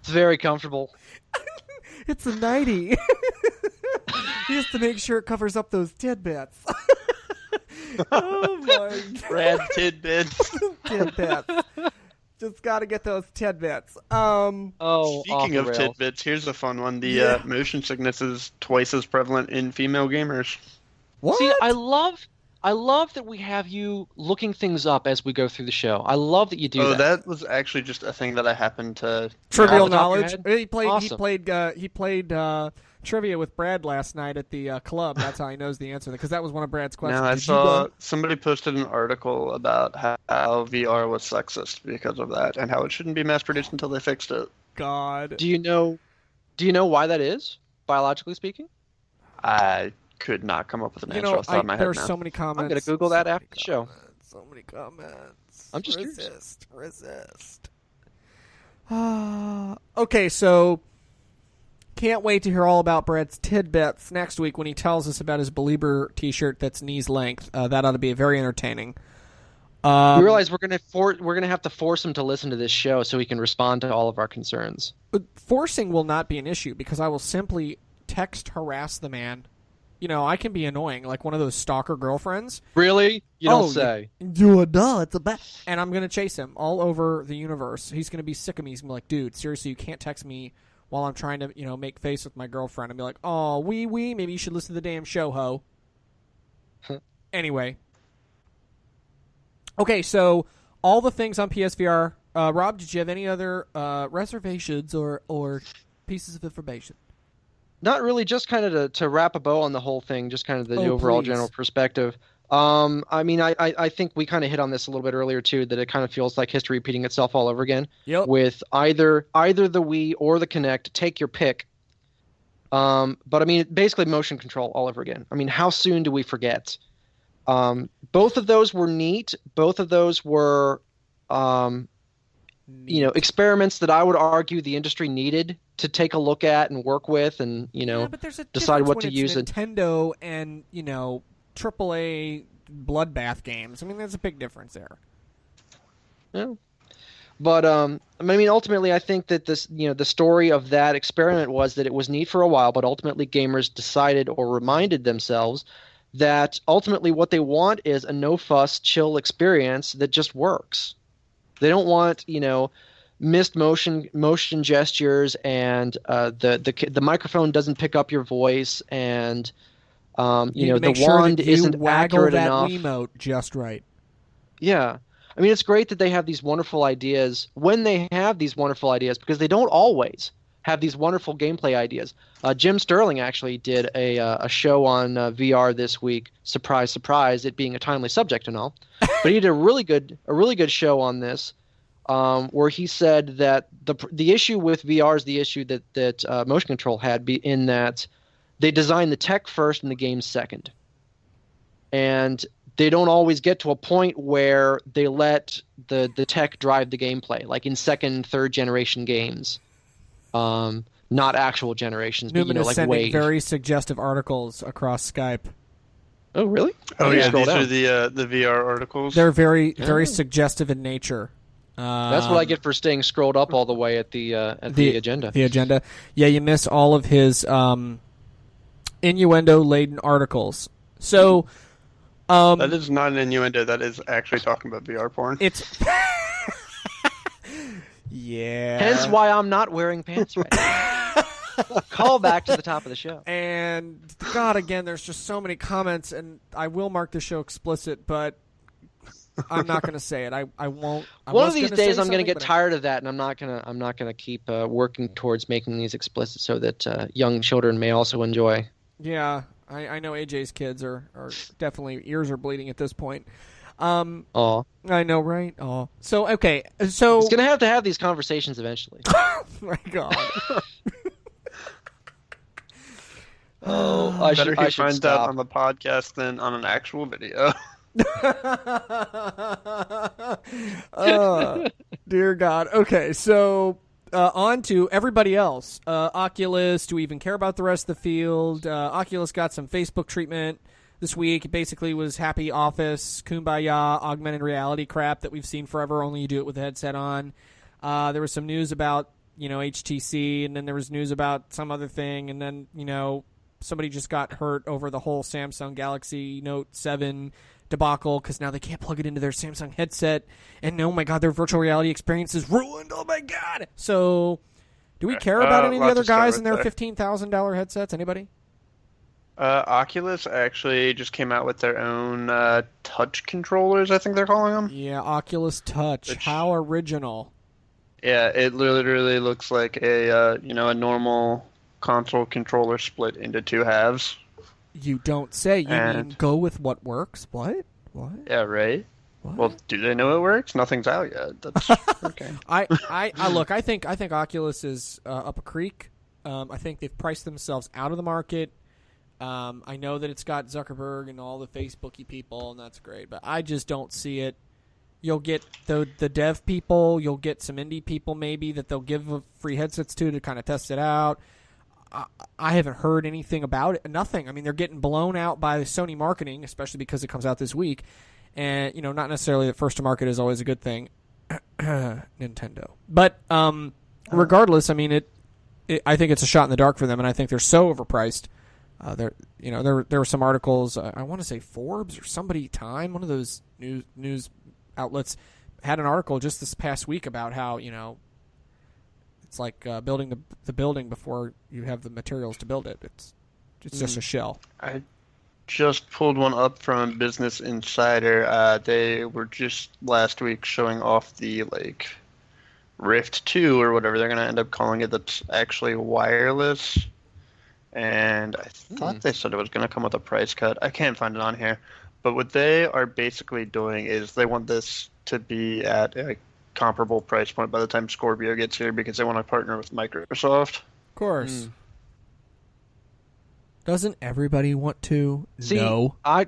It's very comfortable. It's a nightie. He has to make sure it covers up those tidbits. Oh my God. Brad tidbits. Tidbits. Just got to get those tidbits. Speaking of tidbits, here's a fun one. The motion sickness is twice as prevalent in female gamers. What? See, I love that we have you looking things up as we go through the show. I love that you do that. Oh, that was actually just a thing that I happened to... Trivial knowledge. He played. Awesome. He played trivia with Brad last night at the club. That's how he knows the answer, because that was one of Brad's questions. No, I saw somebody posted an article about how VR was sexist because of that, and how it shouldn't be mass-produced until they fixed it. God. Do you know why that is, biologically speaking? I could not come up with an answer off the top of my head now. There's so many comments. I'm going to Google that after the show. So many comments. I'm just resist. Okay, so can't wait to hear all about Brad's tidbits next week when he tells us about his Belieber t-shirt that's knees length. That ought to be very entertaining. We realize we're gonna have to force him to listen to this show so he can respond to all of our concerns. But forcing will not be an issue because I will simply text harass the man I can be annoying, like one of those stalker girlfriends. Really? You don't say. Duh, it's a bet. And I'm going to chase him all over the universe. He's going to be sick of me. He's going to be like, dude, seriously, you can't text me while I'm trying to, make face with my girlfriend. And be like, oh, maybe you should listen to the damn show, ho. Anyway. Okay, so all the things on PSVR. Rob, did you have any other reservations or pieces of information? Not really, just kind of to wrap a bow on the whole thing, just kind of the overall general perspective. I think we kind of hit on this a little bit earlier too, that it kind of feels like history repeating itself all over again. Yep. With either the Wii or the Kinect, take your pick. But basically motion control all over again. How soon do we forget? Both of those were neat. Both of those were, experiments that I would argue the industry needed to take a look at and work with, and but there's a decide what when to it's use. Nintendo and AAA bloodbath games. There's a big difference there. Yeah. But ultimately, I think that this, the story of that experiment was that it was neat for a while, but ultimately gamers decided or reminded themselves that ultimately what they want is a no-fuss, chill experience that just works. They don't want, missed motion gestures, and the microphone doesn't pick up your voice, and the wand isn't accurate enough. Wiimote just right. Yeah. It's great that they have these wonderful ideas when they have these wonderful ideas, because they don't always have these wonderful gameplay ideas. Jim Sterling actually did a show on VR this week. Surprise, surprise! It being a timely subject and all, but he did a really good show on this, where he said that the issue with VR is the issue that motion control had, in that they designed the tech first and the game second, and they don't always get to a point where they let the tech drive the gameplay, like in second, third generation games. Not actual generations, Newman but is like sending Wave. very suggestive articles across Skype. Oh, really? Oh, yeah, these down. are the VR articles. They're very suggestive in nature. That's what I get for staying scrolled up all the way at the agenda. The agenda. Yeah, you miss all of his innuendo-laden articles. So that is not an innuendo. That is actually talking about VR porn. It's yeah. Hence why I'm not wearing pants right now. Call back to the top of the show. And God, again, there's just so many comments, and I will mark the show explicit, but I'm not going to say it. I won't. One of these days, I'm going to get tired of that, and I'm not going to keep working towards making these explicit so that young children may also enjoy. Yeah, I know AJ's kids are definitely ears are bleeding at this point. Aw. I know, right? Aw. So okay, so it's going to have these conversations eventually. Oh my God. I Better should he finds stop. out on the podcast than on an actual video. Dear God. Okay, so on to everybody else. Oculus, do we even care about the rest of the field? Oculus got some Facebook treatment this week. It basically was happy office, kumbaya, augmented reality crap that we've seen forever, only you do it with a headset on. There was some news about, HTC, and then there was news about some other thing, and then, somebody just got hurt over the whole Samsung Galaxy Note 7 debacle because now they can't plug it into their Samsung headset, and oh my God, their virtual reality experience is ruined. Oh my God. So do we care about any of the other guys and their $15,000 headsets? Anybody? Oculus actually just came out with their own touch controllers, I think they're calling them. Yeah, Oculus Touch. How original. Yeah, it literally looks like a normal console controller split into two halves. You don't say. You mean go with what works? What? Yeah, right. What? Well, do they know it works? Nothing's out yet. That's okay. I look. I think Oculus is up a creek. I think they've priced themselves out of the market. I know that it's got Zuckerberg and all the Facebooky people, and that's great. But I just don't see it. You'll get the dev people. You'll get some indie people maybe that they'll give free headsets to kind of test it out. I haven't heard anything about it. Nothing. They're getting blown out by Sony marketing, especially because it comes out this week. And, not necessarily that first to market is always a good thing. Nintendo. But regardless, I think it's a shot in the dark for them, and I think they're so overpriced. There were some articles. I want to say Forbes or somebody, Time, one of those news outlets, had an article just this past week about how it's like building the building before you have the materials to build it. It's just a shell. I just pulled one up from Business Insider. They were just last week showing off the Rift 2 or whatever they're going to end up calling it, that's actually wireless. And I thought they said it was going to come with a price cut. I can't find it on here. But what they are basically doing is they want this to be at a comparable price point by the time Scorpio gets here, because they want to partner with Microsoft. Of course. Doesn't everybody want to? See, no. I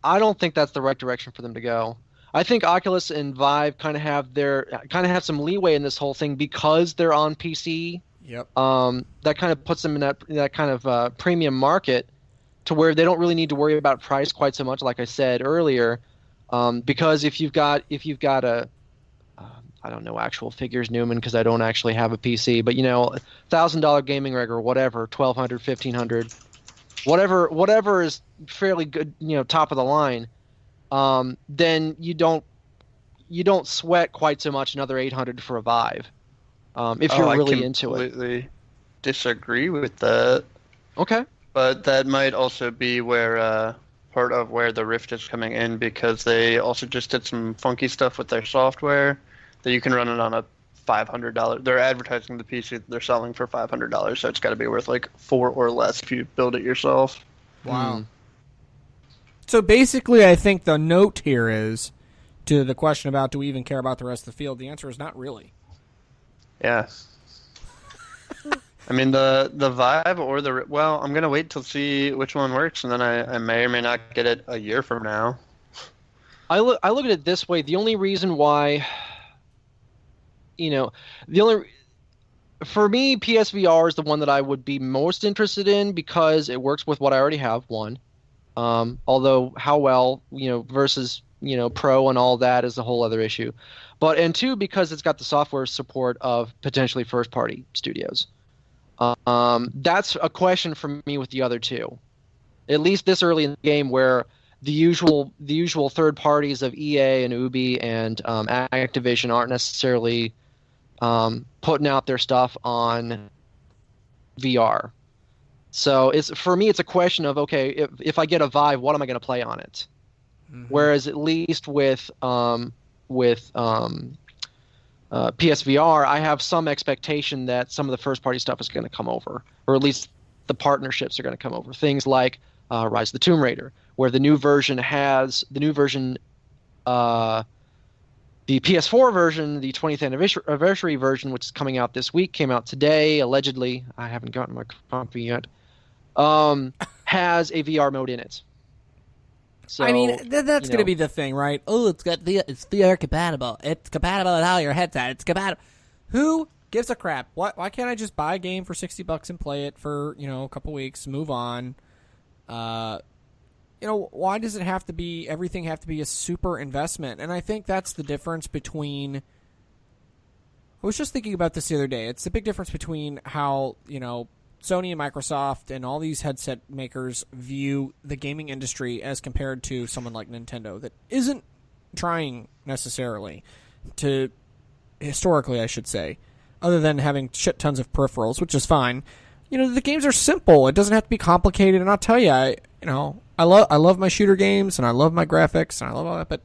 don't think that's the right direction for them to go. I think Oculus and Vive kind of have some leeway in this whole thing because they're on PC. Yep. That kind of puts them in that kind of premium market, to where they don't really need to worry about price quite so much, like I said earlier. Because if you've got a I don't know actual figures, Newman, because I don't actually have a PC, but $1,000 gaming rig or whatever, $1,200, $1,500, whatever is fairly good, top of the line, then you don't sweat quite so much another $800 for a Vive, if you're really into it. I completely disagree with that. Okay. But that might also be where part of where the Rift is coming in, because they also just did some funky stuff with their software that you can run it on a $500. They're advertising the PC that they're selling for $500, so it's got to be worth $4 or less if you build it yourself. Wow. So basically, I think the note here is, to the question about do we even care about the rest of the field, the answer is not really. Yeah. I mean, the Vive or the... Well, I'm going to wait to see which one works, and then I may or may not get it a year from now. I look at it this way. The only reason why... For me, PSVR is the one that I would be most interested in, because it works with what I already have, one. Although how well, versus, Pro and all that is a whole other issue. And two, because it's got the software support of potentially first-party studios. That's a question for me with the other two. At least this early in the game, where the usual third parties of EA and Ubi and Activision aren't necessarily putting out their stuff on VR. So for me, it's a question of, okay, if I get a Vive, what am I going to play on it? Mm-hmm. Whereas at least with PSVR, I have some expectation that some of the first-party stuff is going to come over, or at least the partnerships are going to come over. Things like Rise of the Tomb Raider, where the new version, the PS4 version, the 20th anniversary version, which is coming out this week, came out today, allegedly. I haven't gotten my copy yet. Has a VR mode in it. So, I mean, that's going to be the thing, right? Oh, it's VR compatible. It's compatible with all your headset. It's compatible. Who gives a crap? Why can't I just buy a game for $60 and play it for a couple weeks, move on? Why does it have to be, everything have to be a super investment? And I think that's the difference between, I was just thinking about this the other day. It's the big difference between how, Sony and Microsoft and all these headset makers view the gaming industry as compared to someone like Nintendo that isn't trying necessarily to, historically I should say, other than having shit tons of peripherals, which is fine. The games are simple. It doesn't have to be complicated. And I'll tell you, I love my shooter games and I love my graphics and I love all that, but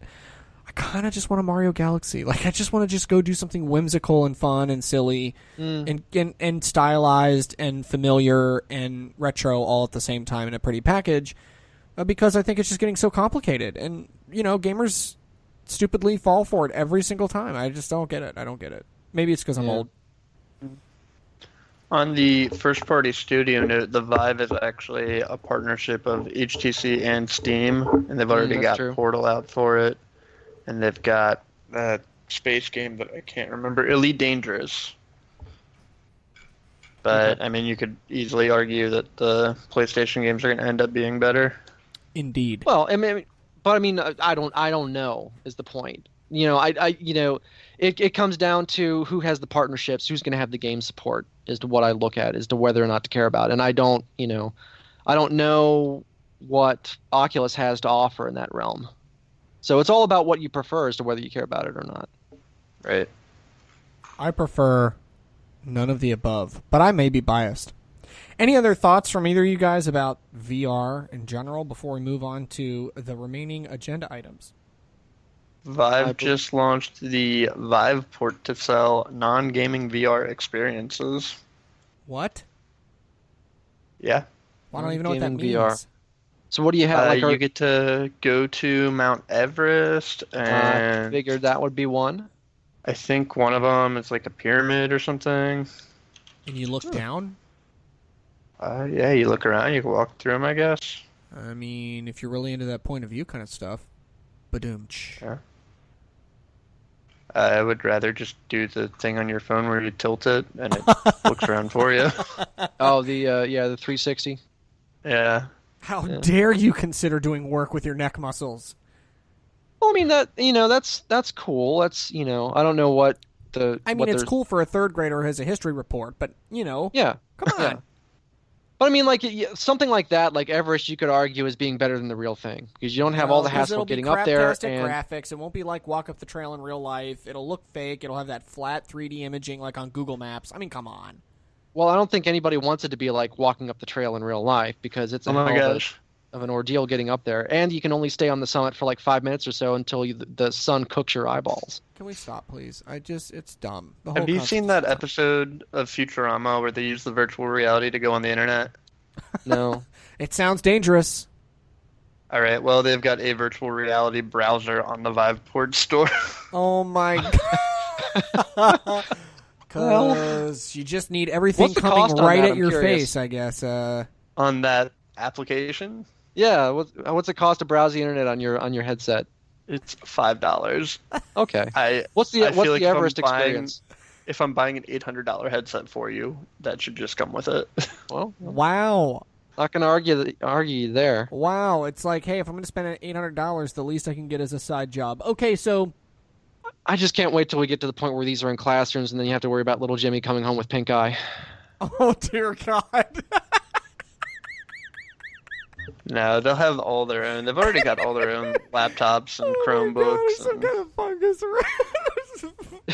I kind of just want a Mario Galaxy. I just want to just go do something whimsical and fun and silly and stylized and familiar and retro all at the same time in a pretty package, because I think it's just getting so complicated. And, gamers stupidly fall for it every single time. I just don't get it. I don't get it. Maybe it's because I'm old. On the first-party studio note, the Vive is actually a partnership of HTC and Steam, and they've already got Portal out for it. And they've got a space game that I can't remember, Elite Dangerous. But, I mean, you could easily argue that the PlayStation games are going to end up being better. Indeed. Well, I mean, I don't know is the point. It comes down to who has the partnerships, who's going to have the game support, as to what I look at, as to whether or not to care about. And I don't I don't know what Oculus has to offer in that realm. So it's all about what you prefer as to whether you care about it or not. Right. I prefer none of the above, but I may be biased. Any other thoughts from either of you guys about VR in general before we move on to the remaining agenda items? Vive just launched the Vive port to sell non-gaming VR experiences. What? Yeah. Well, I don't even know what that Gaming means. VR. So what do you have? You get to go to Mount Everest, and figured that would be one. I think one of them is like a pyramid or something. And you look down? Yeah, you look around, you can walk through them, I guess. I mean, if you're really into that point of view kind of stuff. Badoom. Yeah. I would rather just do the thing on your phone where you tilt it and it looks around for you. Oh, the 360. Yeah. How dare you consider doing work with your neck muscles? Well, I mean that's cool. That's I don't know what the. I mean, what it's there's- cool for a third grader who has a history report, but Yeah. come on. Yeah. But I mean, like something like that, like Everest, you could argue is being better than the real thing because you don't have all the 'cause hassle it'll of be getting up there. craptastic And graphics. It won't be like walk up the trail in real life. It'll look fake. It'll have that flat 3D imaging like on Google Maps. I mean, come on. well, I don't think anybody wants it to be like walking up the trail in real life because it's a Oh my hell gosh. of an ordeal getting up there, and you can only stay on the summit for like 5 minutes or so until the sun cooks your eyeballs. Can we stop, please? It's dumb. The Have whole you concept seen is that dumb. episode of Futurama where they use the virtual reality to go on the internet? No. It sounds dangerous. All right, well, they've got a virtual reality browser on the Viveport store. Oh my god. Because you just need everything What's the coming cost on right that? at I'm your curious. face, I guess. On that application, Yeah. What's it cost to browse the internet on your headset? it's $5. Okay. What's the I feel like if I'm Everest buying- experience? If I'm buying an $800 headset for you, that should just come with it. Well, Wow. not gonna argue there. Wow. It's like, hey, if I'm going to spend $800, the least I can get is a side job. Okay, so I just can't wait till we get to the point where these are in classrooms and then you have to worry about little Jimmy coming home with pink eye. oh dear God. No, they'll have all their own. They've already got all their own laptops and Oh my God, Chromebooks. there's some and- kind of fungus around.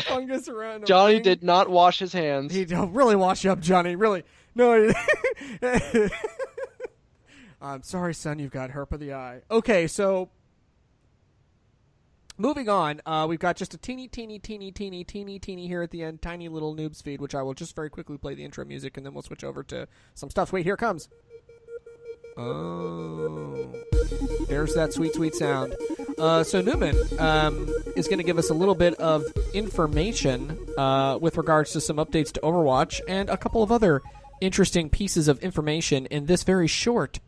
fungus around. Johnny him. did not wash his hands. He don't really wash you up, Johnny. Really. No. I'm sorry, son. You've got herp of the eye. Okay, so moving on. We've got just a teeny here at the end. Tiny little Noob's feed, which I will just very quickly play the intro music, and then we'll switch over to some stuff. Wait, here it comes. Oh, there's that sweet, sweet sound. So Newman is going to give us a little bit of information with regards to some updates to Overwatch and a couple of other interesting pieces of information in this very short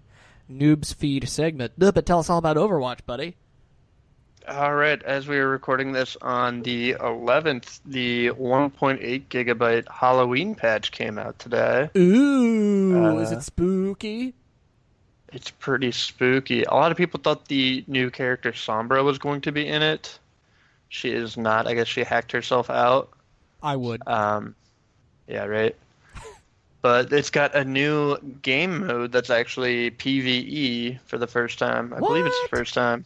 Noob's Feed segment. But tell us all about Overwatch, buddy. All right, as we are recording this on the 11th, the 1.8 gigabyte Halloween patch came out today. Ooh, is it spooky? It's pretty spooky. A lot of people thought the new character Sombra was going to be in it. She is not. I guess she hacked herself out. I would. Yeah, right. But it's got a new game mode that's actually PvE for the first time. I believe it's the first time.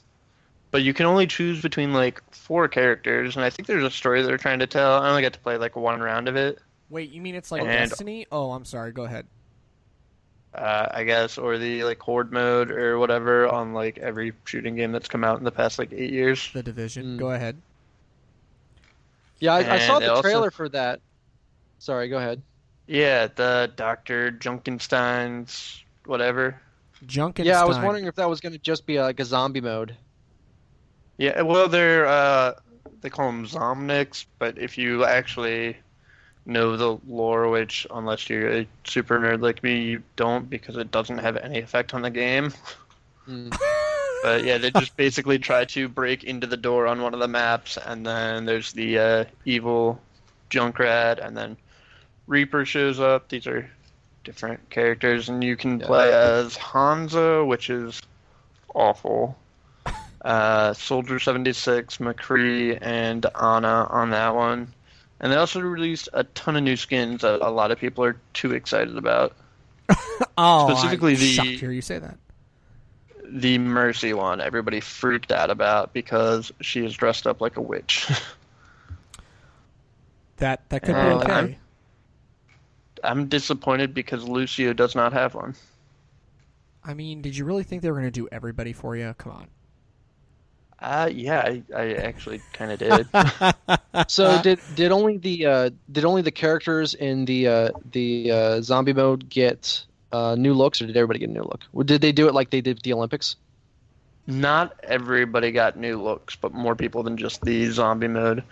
But you can only choose between like 4 characters, and I think there's a story they're trying to tell. I only got to play like one round of it. Wait, you mean it's like And- Destiny? Oh, I'm sorry. Go ahead. I guess, or the like horde mode or whatever on like every shooting game that's come out in the past like 8 years. The Division. Go ahead. Yeah, I saw And the also- trailer for that. Sorry, go ahead. Yeah, the Dr. Junkenstein's whatever. Junkenstein. Yeah, I was wondering if that was going to just be like a zombie mode. Yeah, well, they call them Zomniks, but if you actually know the lore, which unless you're a super nerd like me, you don't, because it doesn't have any effect on the game. Mm. But yeah, they just basically try to break into the door on one of the maps, and then there's the evil Junkrat, and then Reaper shows up. These are different characters, and you can play as Hanzo, which is awful. Soldier 76, McCree, and Ana on that one. And they also released a ton of new skins that a lot of people are too excited about. Oh, Specifically I'm shocked to hear you say that. the Mercy one. Everybody freaked out about because she is dressed up like a witch. That could be And okay. I'm disappointed because Lucio does not have one. I mean, did you really think they were going to do everybody for you? Come on. Yeah, I actually kind of did. So did only the characters in the zombie mode get new looks, or did everybody get a new look? Or did they do it like they did with the Olympics? Not everybody got new looks, but more people than just the zombie mode.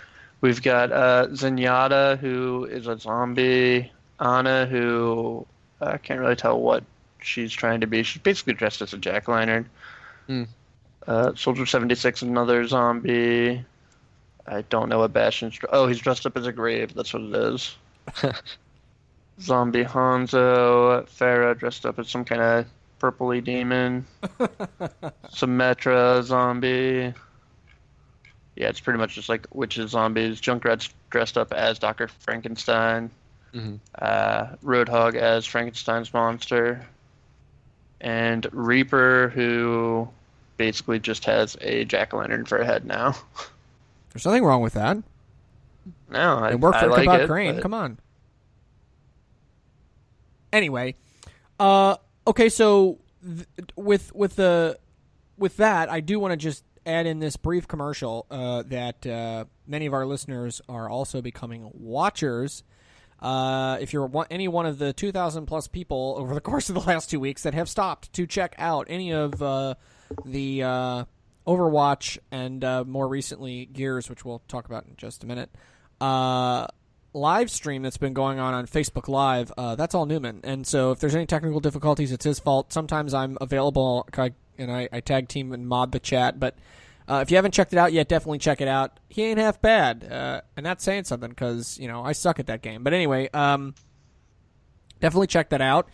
We've got Zenyatta, who is a zombie. Ana, who I can't really tell what she's trying to be. She's basically dressed as a jack-o'-lantern. Hmm. Soldier 76, another zombie. I don't know what Bastion's... Oh, he's dressed up as a grave. That's what it is. Zombie Hanzo. Farah dressed up as some kind of purpley demon. Symmetra zombie. Yeah, it's pretty much just like witches zombies. Junkrat's dressed up as Dr. Frankenstein. Mm-hmm. Roadhog as Frankenstein's monster. And Reaper, who basically just has a jack-o'-lantern for a head now. There's nothing wrong with that. No, It worked I for like Kabak it, Crane. but- Come on. Anyway, okay. So with that, I do want to just add in this brief commercial that many of our listeners are also becoming watchers. If you're any one of the 2,000 plus people over the course of the last 2 weeks that have stopped to check out any of the Overwatch and more recently Gears, which we'll talk about in just a minute, live stream that's been going on Facebook Live, that's all Newman. And so if there's any technical difficulties, it's his fault. Sometimes I'm available and I tag team and mod the chat, but if you haven't checked it out yet, definitely check it out. He ain't half bad, and that's saying something because I suck at that game. But anyway, definitely check that out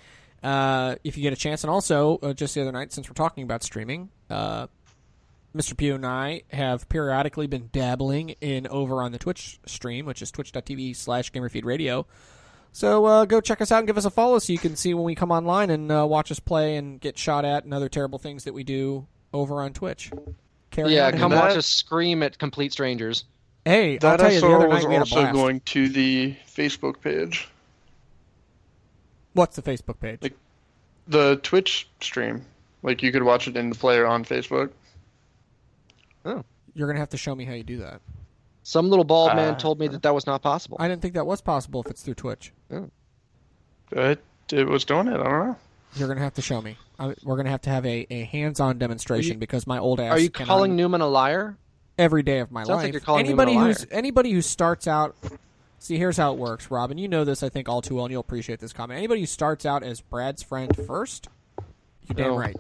if you get a chance. And also, just the other night, since we're talking about streaming, Mr. Pugh and I have periodically been dabbling in over on the Twitch stream, which is twitch.tv/GamerFeedRadio. So go check us out and give us a follow so you can see when we come online and watch us play and get shot at and other terrible things that we do over on Twitch. Carry on. Come watch us scream at complete strangers. Hey, I'll That tell I you, the saw other was night we had a also blast. going to the Facebook page. What's the Facebook page? Like, the Twitch stream. Like, you could watch it in the player on Facebook. Oh. You're going to have to show me how you do that. Some little bald man told me that was not possible. I didn't think that was possible if it's through Twitch. It was doing it. I don't know. You're going to have to show me. We're going to have a hands-on demonstration because my old ass Are you cannot- calling Newman a liar? every day of my Sounds life. like you're calling Newman a liar. Anybody who starts out... See, here's how it works, Robin. You know this, I think, all too well, and you'll appreciate this comment. Anybody who starts out as Brad's friend first, you're damn Oh. right.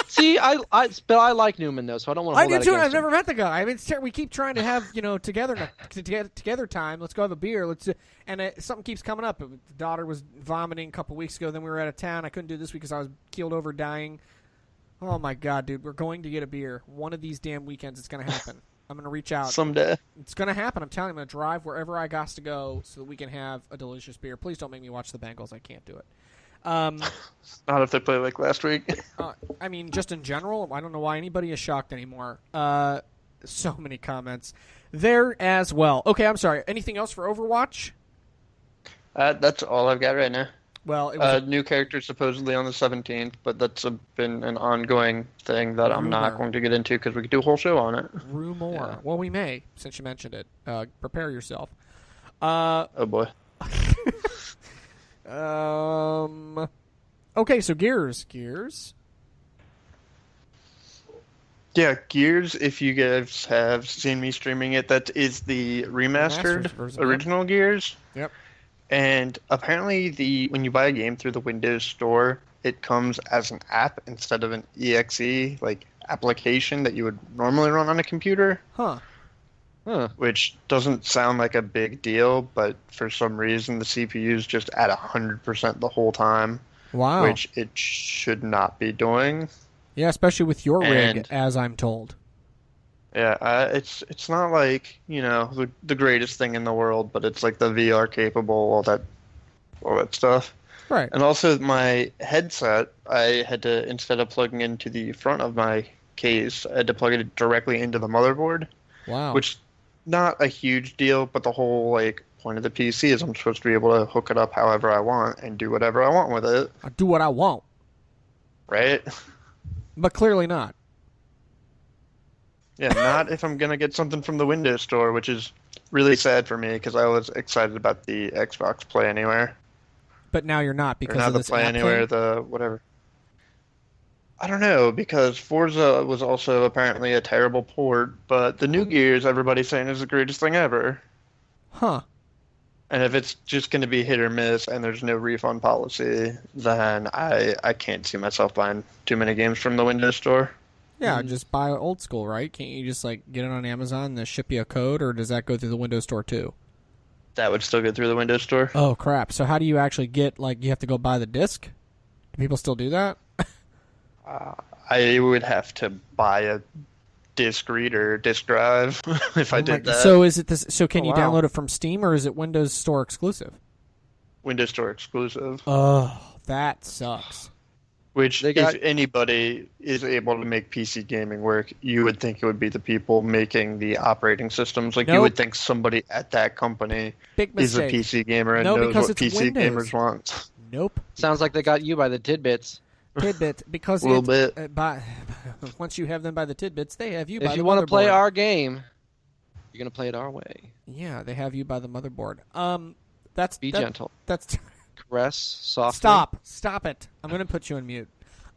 See, but I like Newman though, so I don't want to. I hold do that too. And against I've him. never met the guy. I mean, we keep trying to have together time. Let's go have a beer. And something keeps coming up. The daughter was vomiting a couple weeks ago. Then we were out of town. I couldn't do it this week because I was keeled over, dying. Oh my god, dude, we're going to get a beer one of these damn weekends. It's gonna happen. I'm gonna reach out Someday. It's gonna happen. I'm telling you, I'm gonna drive wherever I got to go so that we can have a delicious beer. Please don't make me watch the Bengals. I can't do it. Not if they play like last week. I mean, just in general, I don't know why anybody is shocked anymore. So many comments there as well. Okay, I'm sorry. Anything else for Overwatch? That's all I've got right now. Well, it was New character supposedly on the 17th, but that's been an ongoing thing that I'm not Rumor. going to get into because we could do a whole show on it. a rumor. Yeah. Well, we may, since you mentioned it. Prepare yourself. Oh boy. Okay, so Gears. Yeah, Gears, if you guys have seen me streaming it, that is the remastered version, original Gears. Yep. And apparently when you buy a game through the Windows Store, it comes as an app instead of an EXE application that you would normally run on a computer. Huh. Which doesn't sound like a big deal, but for some reason the CPU is just at 100% the whole time, Wow. which it should not be doing. Yeah, especially with your rig, And- as I'm told. Yeah, it's not like, the greatest thing in the world, but it's like the VR capable, all that stuff. Right. And also my headset, I had to, instead of plugging into the front of my case, I had to plug it directly into the motherboard, Wow. which not a huge deal, but the whole like point of the PC is I'm supposed to be able to hook it up however I want and do whatever I want with it, I do what I want, right? but clearly not. Yeah, not if I'm gonna get something from the Windows Store, which is really sad for me because I was excited about the Xbox Play Anywhere. But now you're not Or because not of the this Play app Anywhere, thing? the whatever. I don't know, because Forza was also apparently a terrible port, but the new Gears, everybody's saying is the greatest thing ever. Huh. And if it's just going to be hit or miss and there's no refund policy, then I can't see myself buying too many games from the Windows Store. Yeah, just buy old school, right? Can't you just like get it on Amazon and they ship you a code, or does that go through the Windows Store too? That would still go through the Windows Store. Oh crap! So how do you actually get like you have to go buy the disc? Do people still do that? I would have to buy a disc reader, disc drive, if I did that. So is it this? So can Oh, you wow. download it from Steam, or is it Windows Store exclusive? Windows Store exclusive. Oh, that sucks. Which, They got- if anybody is able to make PC gaming work, you would think it would be the people making the operating systems. Like, you Nope. would think somebody at that company Big is a mistake. PC gamer and No, knows because what it's PC Windows. gamers want. Nope. Sounds like they got you by the tidbits. Tidbit because A little it's, bit. by once you have them by the tidbits, they have you by If the you want to play motherboard. our game, you're gonna play it our way. Yeah, they have you by the motherboard. That's Be that- gentle. That's Caress softly. stop it. I'm gonna put you on mute.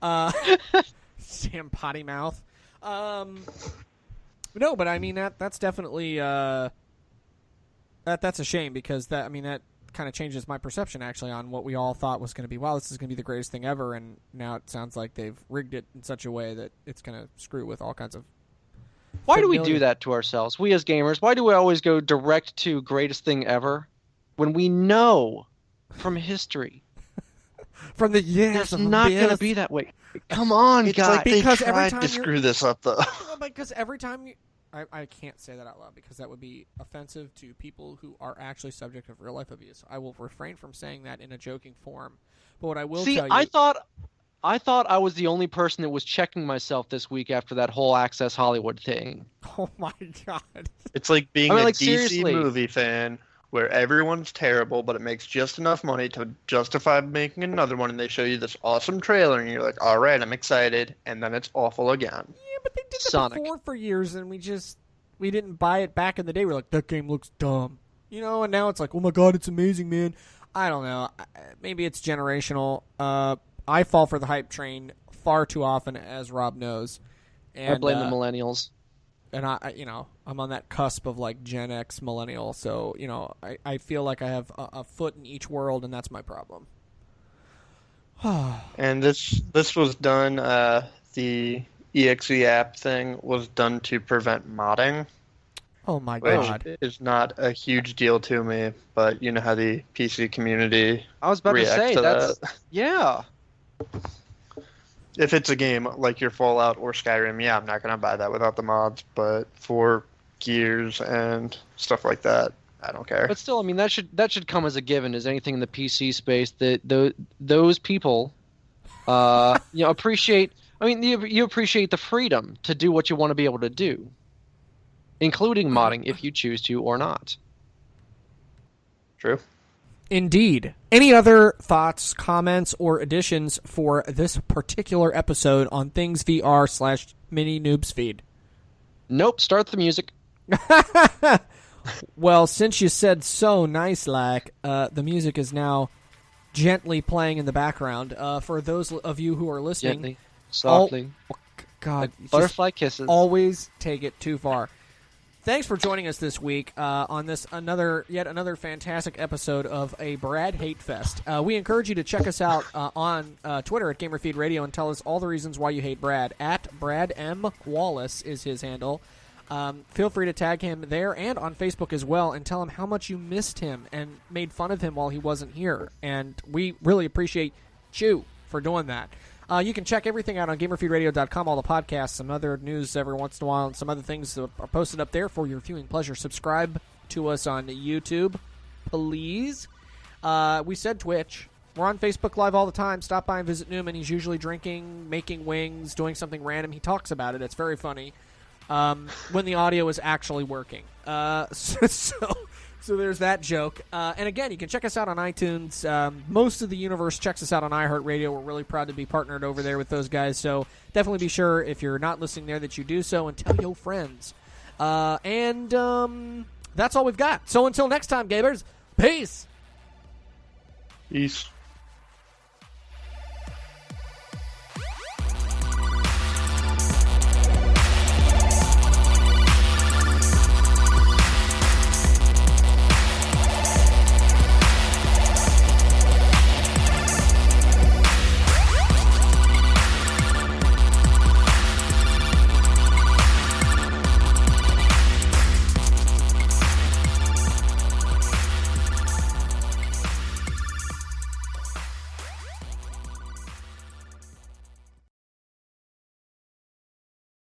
Damn potty mouth. No, but I mean that's definitely that's a shame because that kind of changes my perception actually on what we all thought was going to be. Wow, this is going to be the greatest thing ever, and now it sounds like they've rigged it in such a way that it's going to screw with all kinds of. Why do we familiar- do that to ourselves? We as gamers, why do we always go direct to greatest thing ever when we know from history From the years it's of not abyss. going to be that way? Come on, It's guys. like they Because every tried time to you're- screw this up, though. Well, because every time you... I can't say that out loud because that would be offensive to people who are actually subject of real life abuse. I will refrain from saying that in a joking form. But what I will See, tell you... I thought I was the only person that was checking myself this week after that whole Access Hollywood thing. Oh my god. It's like being I mean, a like, DC seriously. movie fan where everyone's terrible, but it makes just enough money to justify making another one, and they show you this awesome trailer, and you're like, all right, I'm excited, and then it's awful again. Yeah, but they did that Sonic. before for years, and we didn't buy it back in the day. We're like, that game looks dumb. You know, and now it's like, oh my god, it's amazing, man. I don't know. Maybe it's generational. I fall for the hype train far too often, as Rob knows. And, I blame the millennials. And I'm on that cusp of like Gen X millennial, so I feel like I have a foot in each world, and that's my problem. And this was done, the EXE app thing was done to prevent modding, Oh my which god! is not a huge deal to me, but you know how the PC community I was about to reacts say to that's that. yeah. If it's a game like your Fallout or Skyrim, yeah, I'm not going to buy that without the mods, but for Gears and stuff like that, I don't care. But still, I mean that should come as a given as anything in the PC space that those people appreciate. I mean, you appreciate the freedom to do what you want to be able to do, including modding if you choose to or not. True. Indeed. Any other thoughts, comments, or additions for this particular episode on Things VR / Mini Noobs feed? Nope. Start the music. Well, since you said so nice, like, the music is now gently playing in the background. For those of you who are listening, Gently, softly, God, like just butterfly kisses. always take it too far. Thanks for joining us this week on this yet another fantastic episode of a Brad Hate Fest. We encourage you to check us out on Twitter at GamerFeed Radio and tell us all the reasons why you hate Brad. At Brad M. Wallace is his handle. Feel free to tag him there and on Facebook as well and tell him how much you missed him and made fun of him while he wasn't here. And we really appreciate you for doing that. You can check everything out on GamerFeedRadio.com, all the podcasts, some other news every once in a while, and some other things that are posted up there for your viewing pleasure. Subscribe to us on YouTube, please. We said Twitch. We're on Facebook Live all the time. Stop by and visit Newman. He's usually drinking, making wings, doing something random. He talks about it. It's very funny when the audio is actually working. So there's that joke. And again, you can check us out on iTunes. Most of the universe checks us out on iHeartRadio. We're really proud to be partnered over there with those guys. So definitely be sure, if you're not listening there, that you do so and tell your friends. And that's all we've got. So until next time, gamers, peace. Peace.